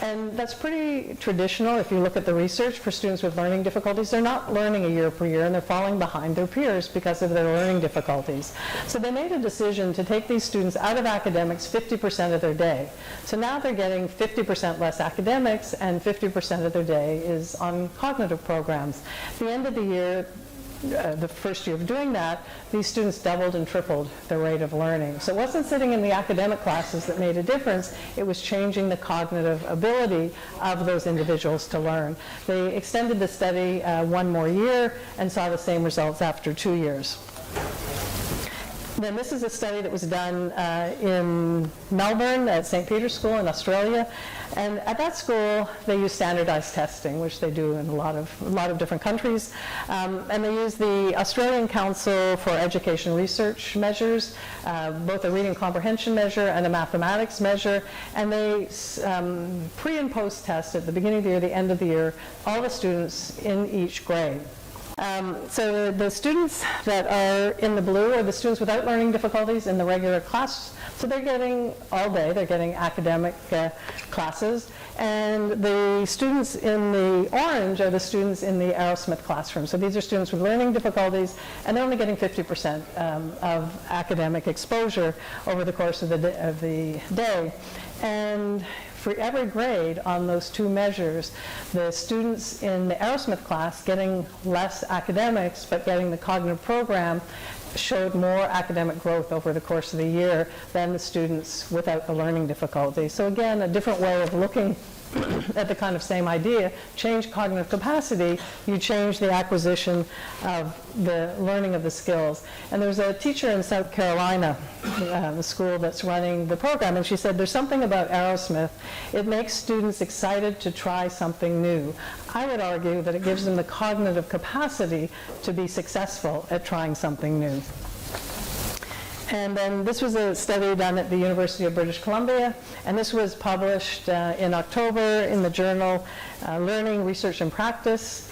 And that's pretty traditional if you look at the research for students with learning difficulties. They're not learning a year per year, and they're falling behind their peers because of their learning difficulties. So they made a decision to take these students out of academics 50% of their day. So now they're getting 50% less academics, and 50% of their day is on cognitive programs. At the end of the year, the first year of doing that, these students doubled and tripled the rate of learning. So it wasn't sitting in the academic classes that made a difference, it was changing the cognitive ability of those individuals to learn. They extended the study 1 more year and saw the same results after 2 years. Then this is a study that was done in Melbourne at St. Peter's School in Australia. And at that school, they use standardized testing, which they do in a lot of different countries. And they use the Australian Council for Education Research measures, both a reading comprehension measure and a mathematics measure. And they pre and post test at the beginning of the year, the end of the year, all the students in each grade. So the students that are in the blue are the students without learning difficulties in the regular class. So they're getting all day, they're getting academic classes. And the students in the orange are the students in the Arrowsmith classroom. So these are students with learning difficulties, and they're only getting 50% of academic exposure over the course of the day. And for every grade on those 2 measures, the students in the Arrowsmith class getting less academics but getting the cognitive program showed more academic growth over the course of the year than the students without the learning difficulty. So again, a different way of looking at the kind of same idea. Change cognitive capacity, you change the acquisition of the learning of the skills. And there's a teacher in South Carolina, the school that's running the program, and she said there's something about Arrowsmith. It makes students excited to try something new. I would argue that it gives them the cognitive capacity to be successful at trying something new. And then this was a study done at the University of British Columbia, and this was published in October in the journal Learning, Research and Practice.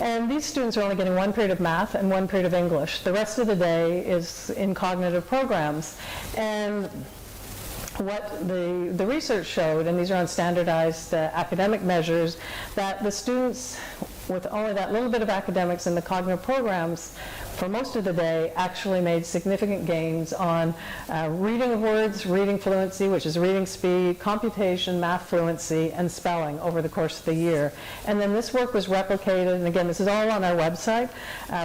And these students are only getting 1 period of math and 1 period of English. The rest of the day is in cognitive programs. And what the research showed, and these are on standardized academic measures, that the students with only that little bit of academics in the cognitive programs for most of the day, actually made significant gains on reading of words, reading fluency, which is reading speed, computation, math fluency, and spelling over the course of the year. And then this work was replicated, and again, this is all on our website,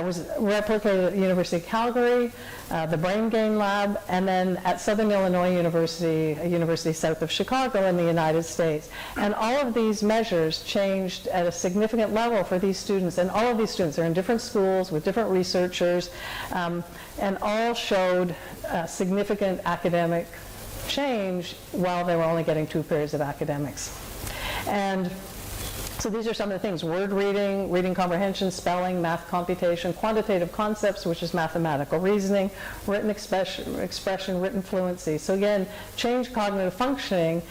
was replicated at the University of Calgary, the Brain Gain Lab, and then at Southern Illinois University, a university south of Chicago in the United States. And all of these measures changed at a significant level for these students, and all of these students are in different schools with different researchers, and all showed significant academic change while they were only getting 2 periods of academics. And so these are some of the things: word reading, reading comprehension, spelling, math computation, quantitative concepts, which is mathematical reasoning, written expression, written fluency. So again, change cognitive functioning,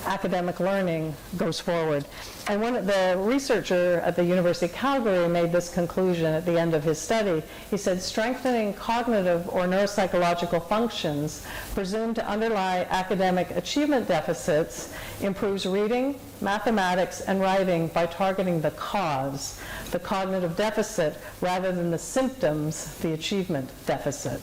academic learning goes forward. And the researcher at the University of Calgary made this conclusion at the end of his study. He said, strengthening cognitive or neuropsychological functions presumed to underlie academic achievement deficits improves reading, mathematics, and writing by targeting the cause, the cognitive deficit, rather than the symptoms, the achievement deficit.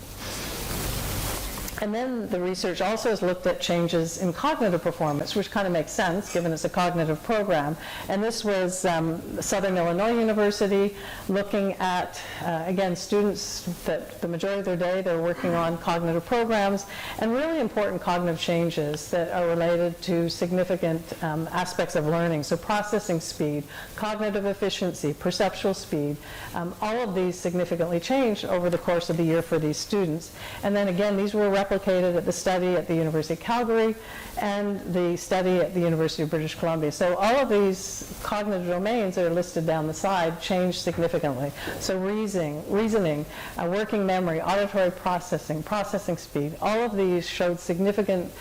And then the research also has looked at changes in cognitive performance, which kind of makes sense given it's a cognitive program. And this was Southern Illinois University looking at, again, students that the majority of their day they're working on cognitive programs, and really important cognitive changes that are related to significant aspects of learning. So processing speed, cognitive efficiency, perceptual speed, all of these significantly changed over the course of the year for these students. And then again, these were replicated at the study at the University of Calgary and the study at the University of British Columbia. So all of these cognitive domains that are listed down the side changed significantly. So reasoning, working memory, auditory processing, processing speed, all of these showed significant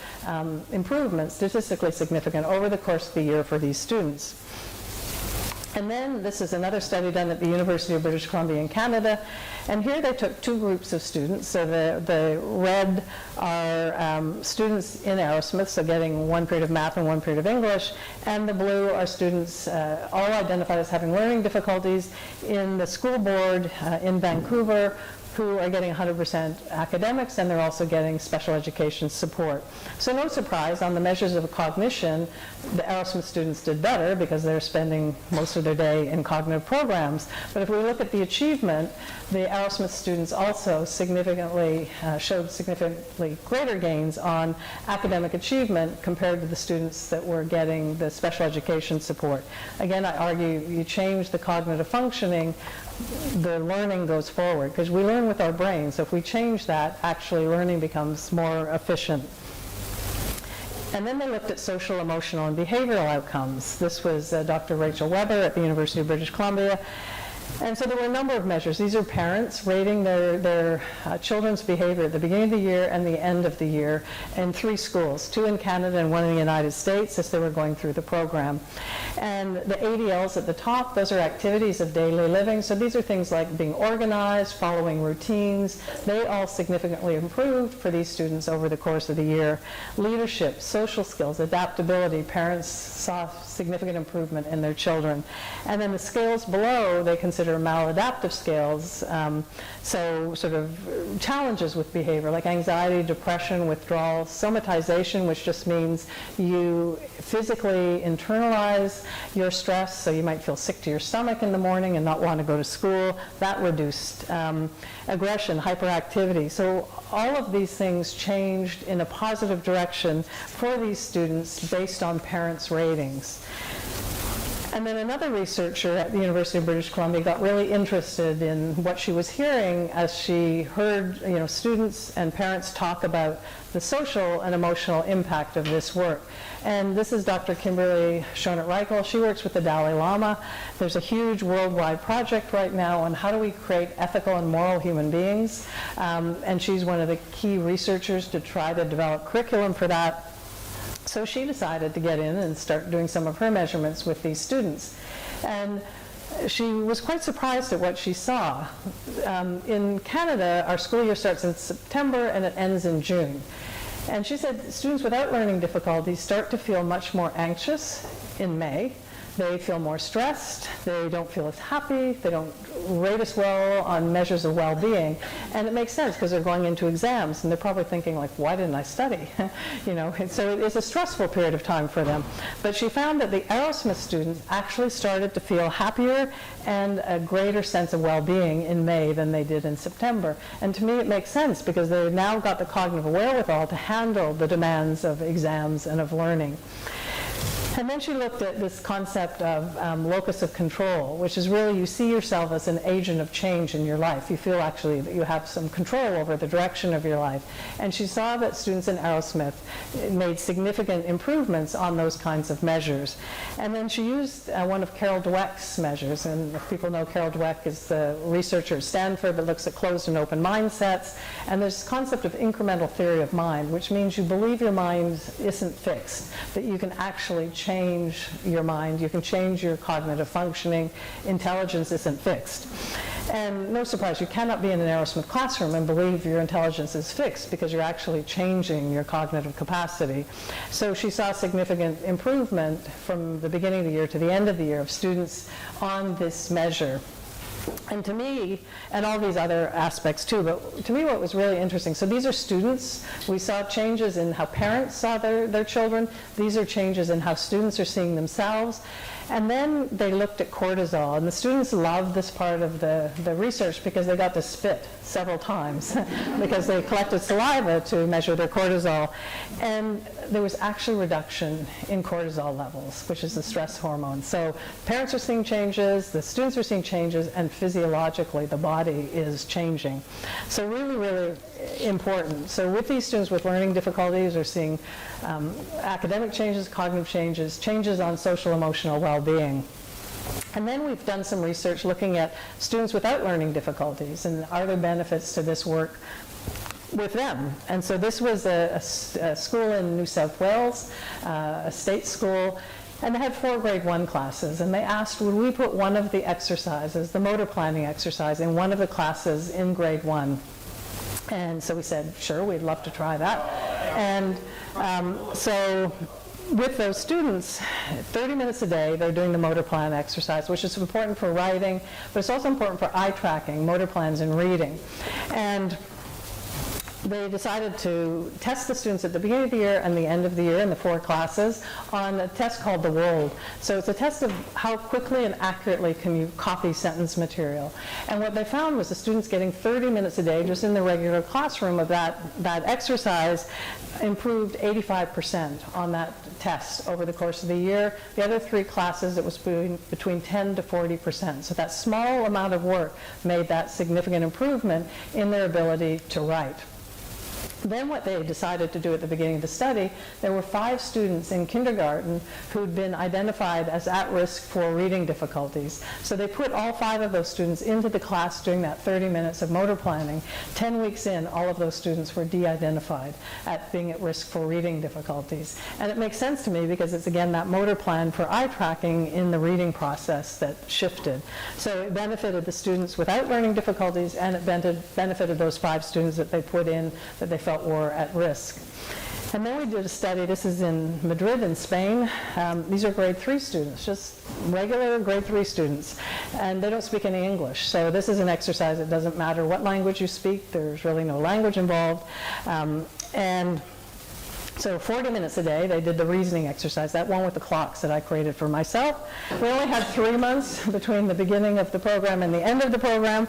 improvements, statistically significant, over the course of the year for these students. And then this is another study done at the University of British Columbia in Canada. And here they took 2 groups of students. So the red are students in Arrowsmith, so getting 1 period of math and 1 period of English. And the blue are students all identified as having learning difficulties in the school board in Vancouver, who are getting 100% academics, and they're also getting special education support. So no surprise, on the measures of cognition, the Arrowsmith students did better because they're spending most of their day in cognitive programs. But if we look at the achievement, the Arrowsmith students also significantly showed significantly greater gains on academic achievement compared to the students that were getting the special education support. Again, I argue you change the cognitive functioning, the learning goes forward, because we learn with our brains. So if we change that, actually learning becomes more efficient. And then they looked at social, emotional, and behavioral outcomes. This was Dr. Rachel Weber at the University of British Columbia. And so there were a number of measures. These are parents rating their children's behavior at the beginning of the year and the end of the year in 3 schools, 2 in Canada and 1 in the United States, as they were going through the program. And the ADLs at the top, those are activities of daily living. So these are things like being organized, following routines. They all significantly improved for these students over the course of the year. Leadership, social skills, adaptability, parents saw significant improvement in their children. And then the scales below, they consider maladaptive scales, so sort of challenges with behavior like anxiety, depression, withdrawal, somatization, which just means you physically internalize your stress, so you might feel sick to your stomach in the morning and not want to go to school. That reduced. Aggression, hyperactivity. So all of these things changed in a positive direction for these students based on parents' ratings. And then another researcher at the University of British Columbia got really interested in what she was hearing as she heard, students and parents talk about the social and emotional impact of this work. And this is Dr. Kimberly Schonert-Reichel. She works with the Dalai Lama. There's a huge worldwide project right now on how do we create ethical and moral human beings. And she's one of the key researchers to try to develop curriculum for that. So she decided to get in and start doing some of her measurements with these students. And she was quite surprised at what she saw. In Canada, our school year starts in September and it ends in June. And she said students without learning difficulties start to feel much more anxious in May. They feel more stressed, they don't feel as happy, they don't rate as well on measures of well-being. And it makes sense because they're going into exams and they're probably thinking like, why didn't I study? And so it's a stressful period of time for them. But she found that the Arrowsmith students actually started to feel happier and a greater sense of well-being in May than they did in September. And to me it makes sense because they've now got the cognitive wherewithal to handle the demands of exams and of learning. And then she looked at this concept of locus of control, which is really you see yourself as an agent of change in your life. You feel actually that you have some control over the direction of your life. And she saw that students in Arrowsmith made significant improvements on those kinds of measures. And then she used one of Carol Dweck's measures. And if people know, Carol Dweck is the researcher at Stanford that looks at closed and open mindsets. And there's this concept of incremental theory of mind, which means you believe your mind isn't fixed, that you can actually change your mind, you can change your cognitive functioning. Intelligence isn't fixed. And no surprise, you cannot be in an Arrowsmith classroom and believe your intelligence is fixed because you're actually changing your cognitive capacity. So she saw significant improvement from the beginning of the year to the end of the year of students on this measure. And to me, and all these other aspects too, but to me what was really interesting, so these are students. We saw changes in how parents saw their children. These are changes in how students are seeing themselves. And then they looked at cortisol, and the students loved this part of the research because they got to spit several times because they collected saliva to measure their cortisol. And there was actually reduction in cortisol levels, which is the stress hormone. So parents are seeing changes, the students are seeing changes, and physiologically the body is changing. So really, really important. So with these students with learning difficulties, we're seeing academic changes, cognitive changes, changes on social emotional well-being. And then we've done some research looking at students without learning difficulties and are there benefits to this work with them. And so this was a school in New South Wales, a state school, and they had 4 grade 1 classes, and they asked, would we put one of the exercises, the motor planning exercise, in one of the classes in grade 1? And so we said, sure, we'd love to try that. And so with those students, 30 minutes a day, they're doing the motor plan exercise, which is important for writing, but it's also important for eye tracking, motor plans, and reading. And they decided to test the students at the beginning of the year and the end of the year in the 4 classes on a test called the WOLD. So it's a test of how quickly and accurately can you copy sentence material. And what they found was the students getting 30 minutes a day just in the regular classroom of that exercise improved 85% on that test over the course of the year. The other 3 classes, it was between 10 to 40%. So that small amount of work made that significant improvement in their ability to write. Then what they decided to do at the beginning of the study, there were 5 students in kindergarten who'd been identified as at risk for reading difficulties. So they put all 5 of those students into the class during that 30 minutes of motor planning. 10 weeks in, all of those students were de-identified at being at risk for reading difficulties. And it makes sense to me because it's again that motor plan for eye tracking in the reading process that shifted. So it benefited the students without learning difficulties, and it benefited those 5 students that they put in that they felt were at risk. And then we did a study, this is in Madrid in Spain. These are grade 3 students, just regular grade 3 students, and they don't speak any English. So this is an exercise, it doesn't matter what language you speak, there's really no language involved. And so 40 minutes a day, they did the reasoning exercise, that one with the clocks that I created for myself. We only had 3 months between the beginning of the program and the end of the program.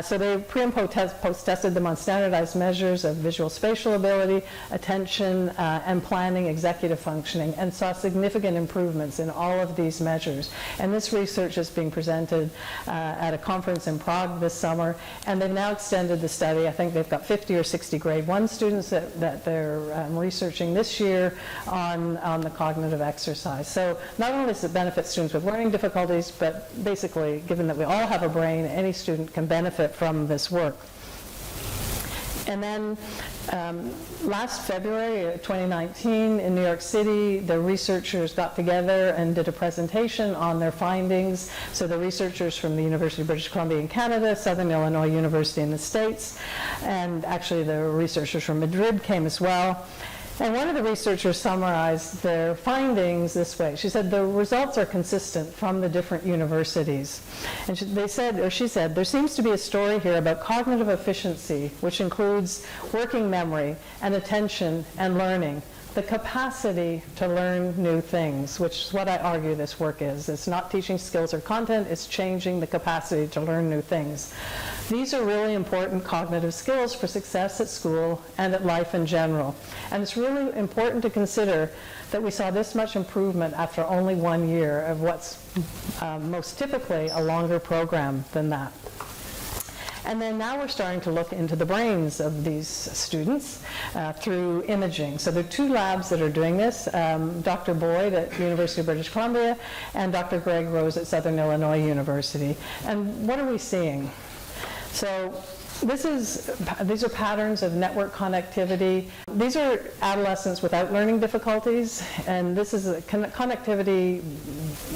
So they pre and post tested them on standardized measures of visual spatial ability, attention, and planning, executive functioning, and saw significant improvements in all of these measures. And this research is being presented at a conference in Prague this summer, and they've now extended the study. I think they've got 50 or 60 grade 1 students that they're researching this year on the cognitive exercise. So not only does it benefit students with learning difficulties, but basically, given that we all have a brain, any student can benefit from this work. And then last February 2019 in New York City, the researchers got together and did a presentation on their findings. So the researchers from the University of British Columbia in Canada, Southern Illinois University in the States, and actually the researchers from Madrid came as well. And one of the researchers summarized their findings this way. She said the results are consistent from the different universities. And she said, there seems to be a story here about cognitive efficiency, which includes working memory and attention and learning, the capacity to learn new things, which is what I argue this work is. It's not teaching skills or content, it's changing the capacity to learn new things. These are really important cognitive skills for success at school and at life in general. And it's really important to consider that we saw this much improvement after only 1 year of what's most typically a longer program than that. And then now we're starting to look into the brains of these students through imaging. So there are 2 labs that are doing this, Dr. Boyd at the University of British Columbia and Dr. Greg Rose at Southern Illinois University. And what are we seeing? So these are patterns of network connectivity. These are adolescents without learning difficulties, and this is a connectivity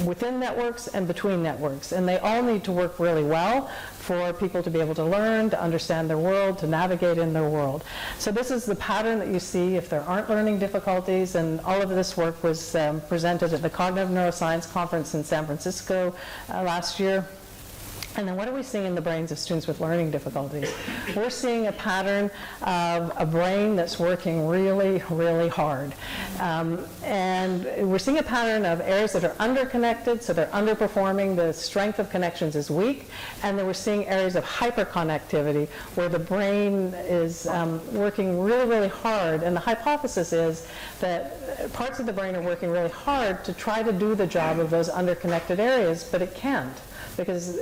within networks and between networks. And they all need to work really well for people to be able to learn, to understand their world, to navigate in their world. So this is the pattern that you see if there aren't learning difficulties, and all of this work was presented at the Cognitive Neuroscience Conference in San Francisco last year. And then what are we seeing in the brains of students with learning difficulties? We're seeing a pattern of a brain that's working really, really hard. And we're seeing a pattern of areas that are underconnected, so they're underperforming, the strength of connections is weak, and then we're seeing areas of hyperconnectivity where the brain is working really, really hard. And the hypothesis is that parts of the brain are working really hard to try to do the job of those underconnected areas, but it can't, because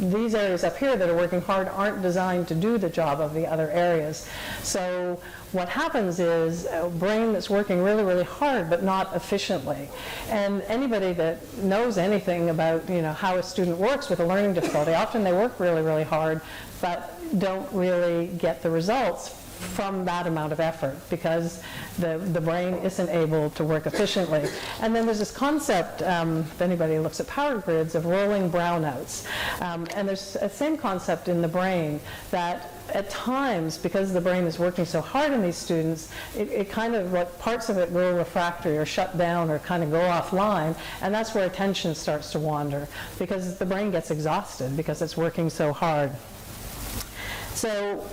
these areas up here that are working hard aren't designed to do the job of the other areas. So what happens is a brain that's working really, really hard but not efficiently. And anybody that knows anything about how a student works with a learning difficulty, often they work really, really hard but don't really get the results from that amount of effort because the brain isn't able to work efficiently. And then there's this concept, if anybody looks at power grids, of rolling brownouts. And there's a same concept in the brain that at times, because the brain is working so hard in these students, it kind of, like, parts of it go refractory or shut down or kind of go offline, and that's where attention starts to wander because the brain gets exhausted because it's working so hard. So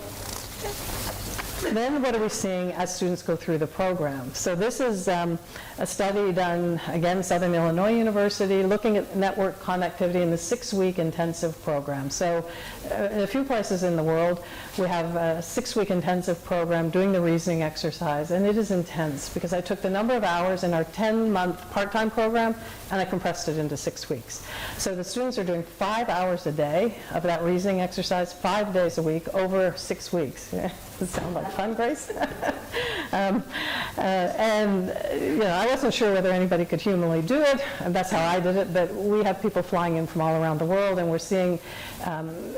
then what are we seeing as students go through the program? So this is a study done, again, Southern Illinois University, looking at network connectivity in the 6-week intensive program. So in a few places in the world, we have a 6-week intensive program doing the reasoning exercise, and it is intense because I took the number of hours in our 10-month part-time program and I compressed it into 6 weeks. So the students are doing 5 hours a day of that reasoning exercise, 5 days a week over 6 weeks. Does it sound like fun, Grace? And I wasn't sure whether anybody could humanly do it, and that's how I did it, but we have people flying in from all around the world, and we're seeing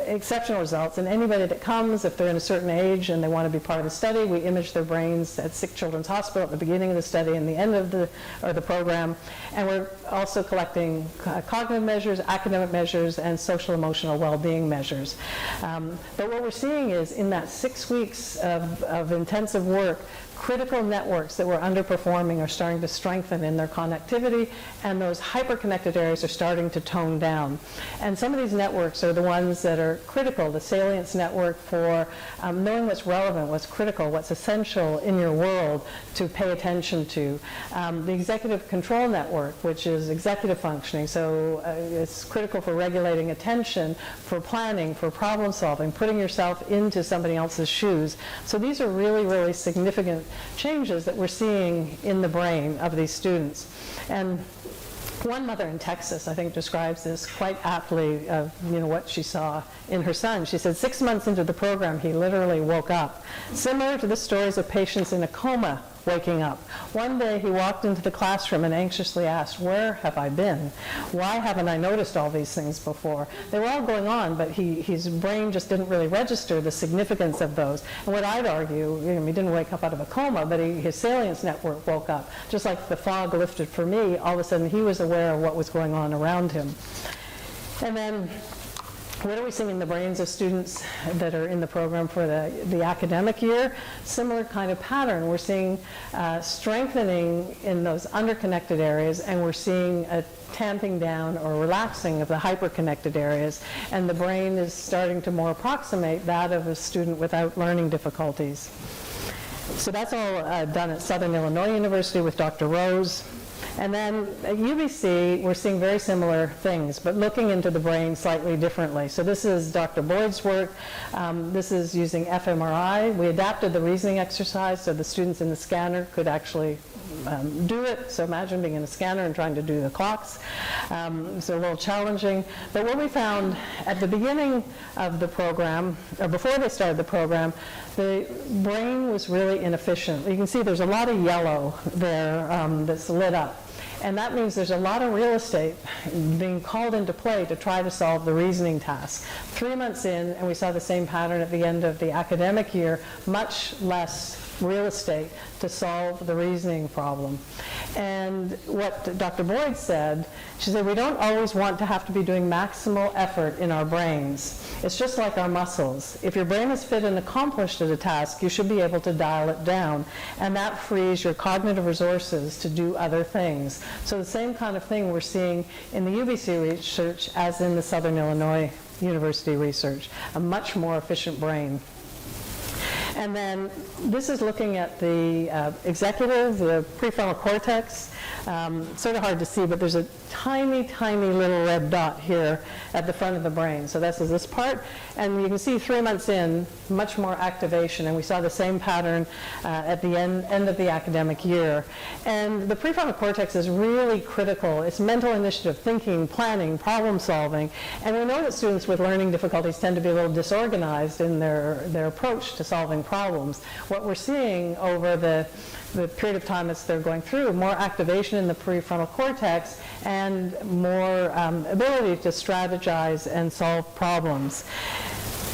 exceptional results. And anybody that comes, if they're in a certain age and they want to be part of the study, we image their brains at Sick Children's Hospital at the beginning of the study and the end of the program. And we're also collecting cognitive measures, academic measures, and social emotional well-being measures. But what we're seeing is in that 6 weeks of intensive work, critical networks that were underperforming are starting to strengthen in their connectivity, and those hyperconnected areas are starting to tone down. And some of these networks are the ones that are critical, the salience network for knowing what's relevant, what's critical, what's essential in your world to pay attention to. The executive control network, which is executive functioning, so it's critical for regulating attention, for planning, for problem solving, putting yourself into somebody else's shoes. So these are really, really significant changes that we're seeing in the brain of these students. And one mother in Texas, I think, describes this quite aptly of what she saw in her son. She said 6 months into the program, he literally woke up. Similar to the stories of patients in a coma waking up. One day he walked into the classroom and anxiously asked, "Where have I been? Why haven't I noticed all these things before?" They were all going on, but his brain just didn't really register the significance of those. And what I'd argue, he didn't wake up out of a coma, but his salience network woke up. Just like the fog lifted for me, all of a sudden he was aware of what was going on around him. And then What are we seeing in the brains of students that are in the program for the academic year? Similar kind of pattern. We're seeing strengthening in those underconnected areas, and we're seeing a tamping down or relaxing of the hyperconnected areas, and the brain is starting to more approximate that of a student without learning difficulties. So that's all done at Southern Illinois University with Dr. Rose. And then at UBC, we're seeing very similar things, but looking into the brain slightly differently. So this is Dr. Boyd's work. This is using fMRI. We adapted the reasoning exercise so the students in the scanner could actually do it. So imagine being in a scanner and trying to do the clocks. It's a little challenging. But what we found at the beginning of the program, or before they started the program, the brain was really inefficient. You can see there's a lot of yellow there that's lit up. And that means there's a lot of real estate being called into play to try to solve the reasoning task. 3 months in, and we saw the same pattern at the end of the academic year, much less real estate to solve the reasoning problem. And what Dr. Boyd said, she said, we don't always want to have to be doing maximal effort in our brains. It's just like our muscles. If your brain is fit and accomplished at a task, you should be able to dial it down. And that frees your cognitive resources to do other things. So the same kind of thing we're seeing in the UBC research as in the Southern Illinois University research, a much more efficient brain. And then this is looking at the executive, the prefrontal cortex. Sort of hard to see, but there's a tiny, tiny little red dot here at the front of the brain. So this is this part. And you can see 3 months in, much more activation. And we saw the same pattern at the end of the academic year. And the prefrontal cortex is really critical. It's mental initiative, thinking, planning, problem solving. And we know that students with learning difficulties tend to be a little disorganized in their approach to solving problems. What we're seeing over the period of time as they're going through, more activation in the prefrontal cortex and more ability to strategize and solve problems.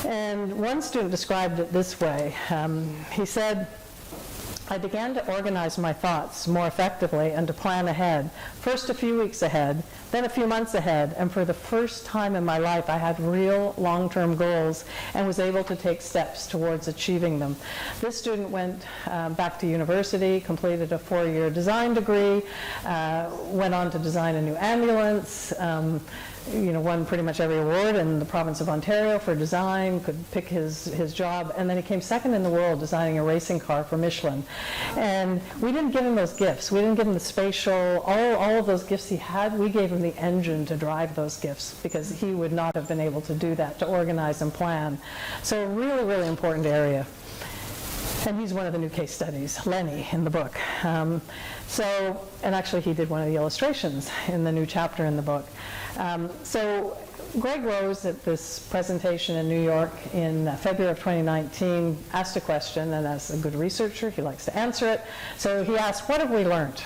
And one student described it this way. He said, I began to organize my thoughts more effectively and to plan ahead. First a few weeks ahead, then a few months ahead, and for the first time in my life I had real long-term goals and was able to take steps towards achieving them. This student went back to university, completed a 4-year design degree, went on to design a new ambulance, won pretty much every award in the province of Ontario for design, could pick his job, and then he came second in the world designing a racing car for Michelin. And we didn't give him those gifts. We didn't give him the spatial, all of those gifts he had. We gave him the engine to drive those gifts because he would not have been able to do that, to organize and plan. So a really, really important area. And he's one of the new case studies, Lenny, in the book. And actually he did one of the illustrations in the new chapter in the book. So Greg Rose at this presentation in New York in February of 2019 asked a question, and as a good researcher, he likes to answer it. So he asked, what have we learned?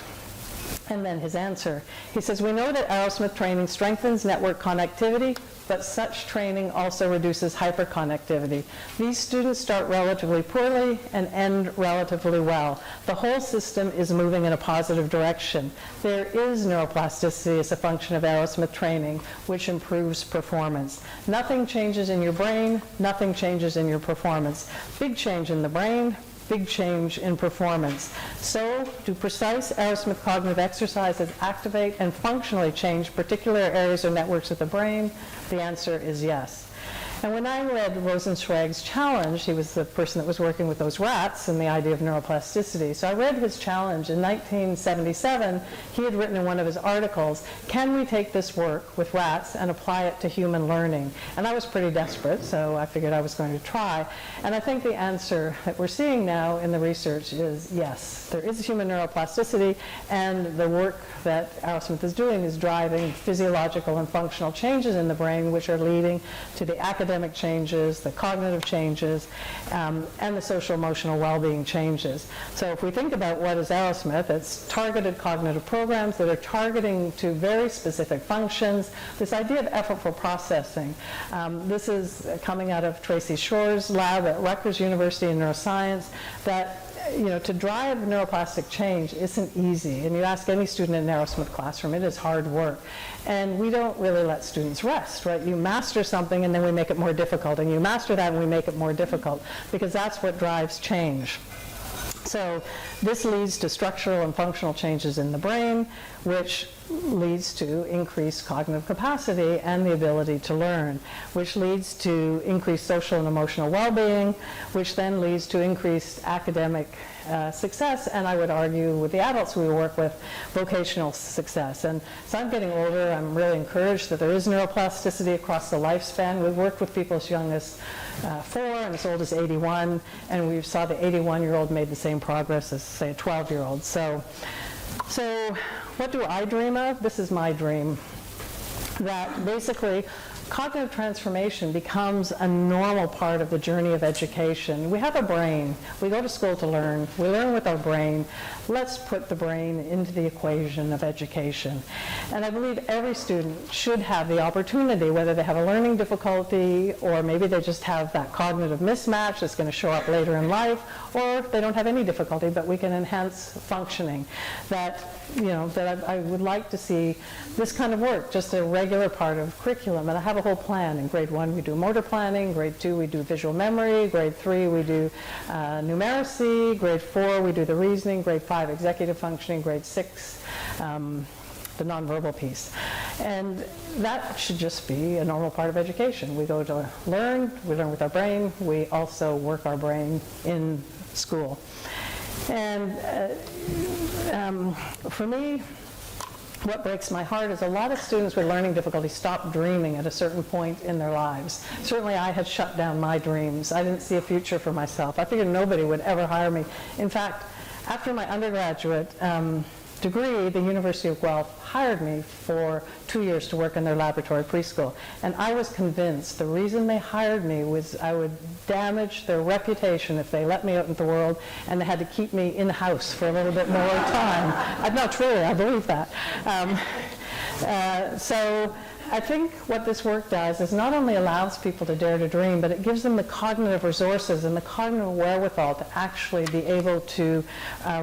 And then his answer, he says, we know that Arrowsmith training strengthens network connectivity, but such training also reduces hyperconnectivity. These students start relatively poorly and end relatively well. The whole system is moving in a positive direction. There is neuroplasticity as a function of Arrowsmith training, which improves performance. Nothing changes in your brain, nothing changes in your performance. Big change in the brain, big change in performance. So, do precise Arrowsmith cognitive exercises activate and functionally change particular areas or networks of the brain? The answer is yes. And when I read Rosenzweig's challenge, he was the person that was working with those rats and the idea of neuroplasticity. So I read his challenge. In 1977, he had written in one of his articles, can we take this work with rats and apply it to human learning? And I was pretty desperate, so I figured I was going to try. And I think the answer that we're seeing now in the research is yes. There is human neuroplasticity, and the work that Arrowsmith is doing is driving physiological and functional changes in the brain, which are leading to the academic changes, the cognitive changes, and the social emotional well-being changes. So if we think about what is Arrowsmith, it's targeted cognitive programs that are targeting to very specific functions. This idea of effortful processing. This is coming out of Tracy Shore's lab at Rutgers University in neuroscience, that to drive neuroplastic change isn't easy. And you ask any student in an Arrowsmith classroom, it is hard work. And we don't really let students rest, right? You master something and then we make it more difficult. And you master that and we make it more difficult, because that's what drives change. So this leads to structural and functional changes in the brain, which leads to increased cognitive capacity and the ability to learn, which leads to increased social and emotional well-being, which then leads to increased academic success, and I would argue with the adults we work with, vocational success. And as I'm getting older, I'm really encouraged that there is neuroplasticity across the lifespan. We've worked with people as young as 4 and as old as 81, and we saw the 81-year-old made the same progress as, say, a 12-year-old. So what do I dream of? This is my dream, that basically cognitive transformation becomes a normal part of the journey of education. We have a brain. We go to school to learn. We learn with our brain. Let's put the brain into the equation of education. And I believe every student should have the opportunity, whether they have a learning difficulty or maybe they just have that cognitive mismatch that's going to show up later in life, or they don't have any difficulty, but we can enhance functioning. That I would like to see this kind of work, just a regular part of curriculum. And I have a whole plan. In grade 1 we do motor planning, grade 2 we do visual memory, grade 3 we do numeracy, grade 4 we do the reasoning, grade 5 executive functioning, grade 6 the nonverbal piece. And that should just be a normal part of education. We go to learn, we learn with our brain, we also work our brain in school. And for me, what breaks my heart is a lot of students with learning difficulties stop dreaming at a certain point in their lives. Certainly I had shut down my dreams. I didn't see a future for myself. I figured nobody would ever hire me. In fact, after my undergraduate degree, the University of Guelph hired me for 2 years to work in their laboratory preschool. And I was convinced the reason they hired me was I would damage their reputation if they let me out into the world, and they had to keep me in the house for a little bit more time. No, truly, I believe that. So I think what this work does is not only allows people to dare to dream, but it gives them the cognitive resources and the cognitive wherewithal to actually be able to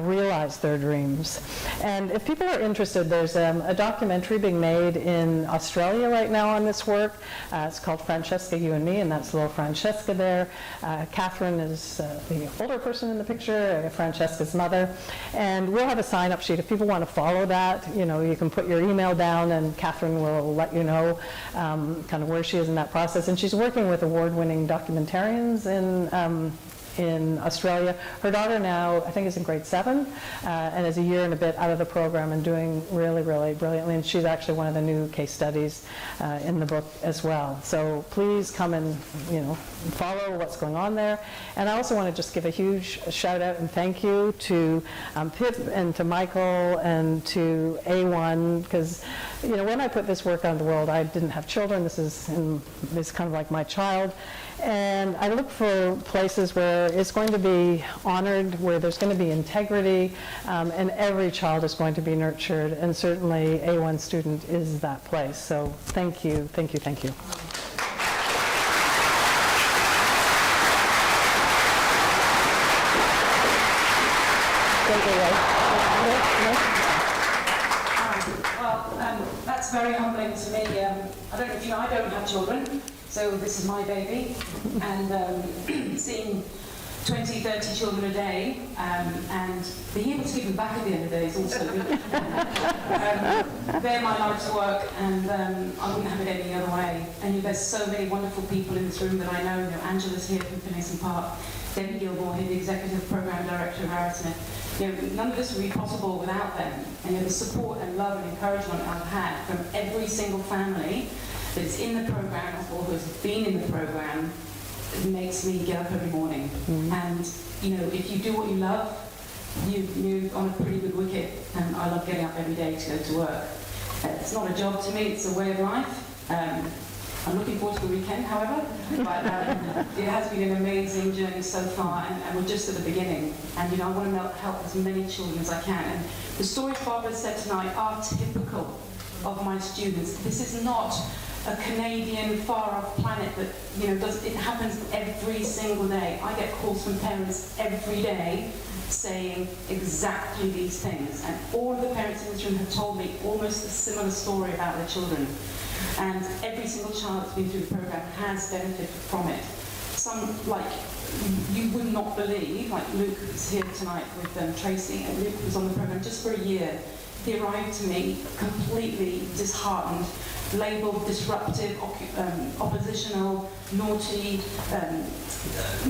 realize their dreams. And if people are interested, there's a documentary being made in Australia right now on this work. It's called Francesca, You and Me, and that's little Francesca there. Catherine is the older person in the picture, Francesca's mother. And we'll have a sign-up sheet. If people want to follow that, you can put your email down and Catherine will let you know kind of where she is in that process. And she's working with award-winning documentarians in Australia. Her daughter now, I think, is in grade 7 and is a year and a bit out of the program and doing really, really brilliantly. And she's actually one of the new case studies in the book as well. So please come and follow what's going on there. And I also want to just give a huge shout out and thank you to Pip and to Michael and to A1, because when I put this work on the world, I didn't have children. This is kind of like my child. And I look for places where it's going to be honored, where there's going to be integrity, and every child is going to be nurtured. And certainly A1 student is that place. So thank you, thank you, thank you. That's very humbling to me. I don't know if you know, I don't have children. So this is my baby, and seeing 20, 30 children a day, and being able to give them back at the end of the day is also good. They're my life's work, and I wouldn't have it any other way. And there's so many wonderful people in this room that I know. Angela's here from Finlayson Park, Debbie Gilmore here, the Executive Program Director of Arrowsmith. None of this would be possible without them. And the support and love and encouragement I've had from every single family that's in the program or who's been in the program, it makes me get up every morning. Mm-hmm. And if you do what you love, you're on a pretty good wicket. And I love getting up every day to go to work. It's not a job to me; it's a way of life. I'm looking forward to the weekend, however, but it has been an amazing journey so far, and we're just at the beginning. And I want to help as many children as I can. And the stories Barbara said tonight are typical of my students. This is not a Canadian far-off planet that, you know, it happens every single day. I get calls from parents every day saying exactly these things. And all of the parents in this room have told me almost a similar story about their children. And every single child that's been through the program has benefited from it. Some, like, you would not believe, like Luke is here tonight with Tracy, and Luke was on the program just for a year. He arrived to me completely disheartened, labelled disruptive, oppositional, naughty,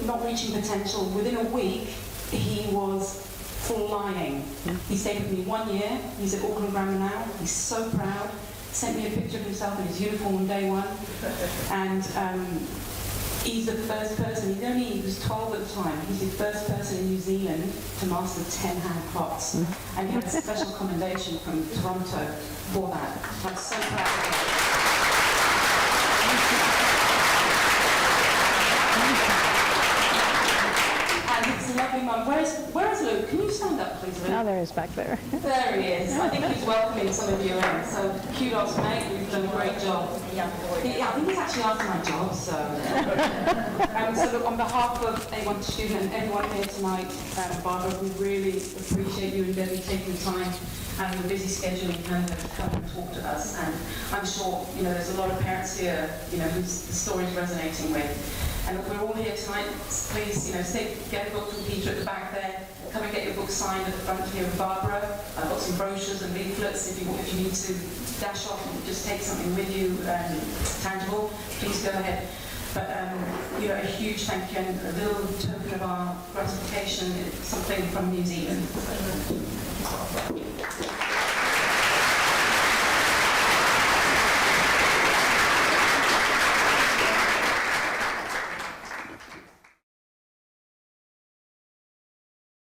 not reaching potential. Within a week, he was flying. He stayed with me 1 year. He's at Auckland Grammar now. He's so proud. Sent me a picture of himself in his uniform on day one. And he's the first person, he was 12 at the time, he's the first person in New Zealand to master 10 hand clocks. And he had a special commendation from Toronto for that. I'm so proud of him. And his lovely mum. Where's Luke? Can you stand up, please, Luke? Now there is back there. There he is. I think he's welcoming some of you in. So kudos, mate. You've done a great job. Yeah, I think he's actually after my job, so. So look, on behalf of A1 student and everyone here tonight, Barbara, we really appreciate you and Debbie taking the time out of your busy schedule in Canada to come and talk to us. And I'm sure, you know, there's a lot of parents here, you know, whose the story's resonating with. And we're all here tonight. Please, you know, get a book from Peter at the back there. Come and get your book signed at the front here with Barbara. I've got some brochures and leaflets if you need to dash off and just take something with you, tangible. Please go ahead. But you know, a huge thank you and a little token of our gratification, something from New Zealand.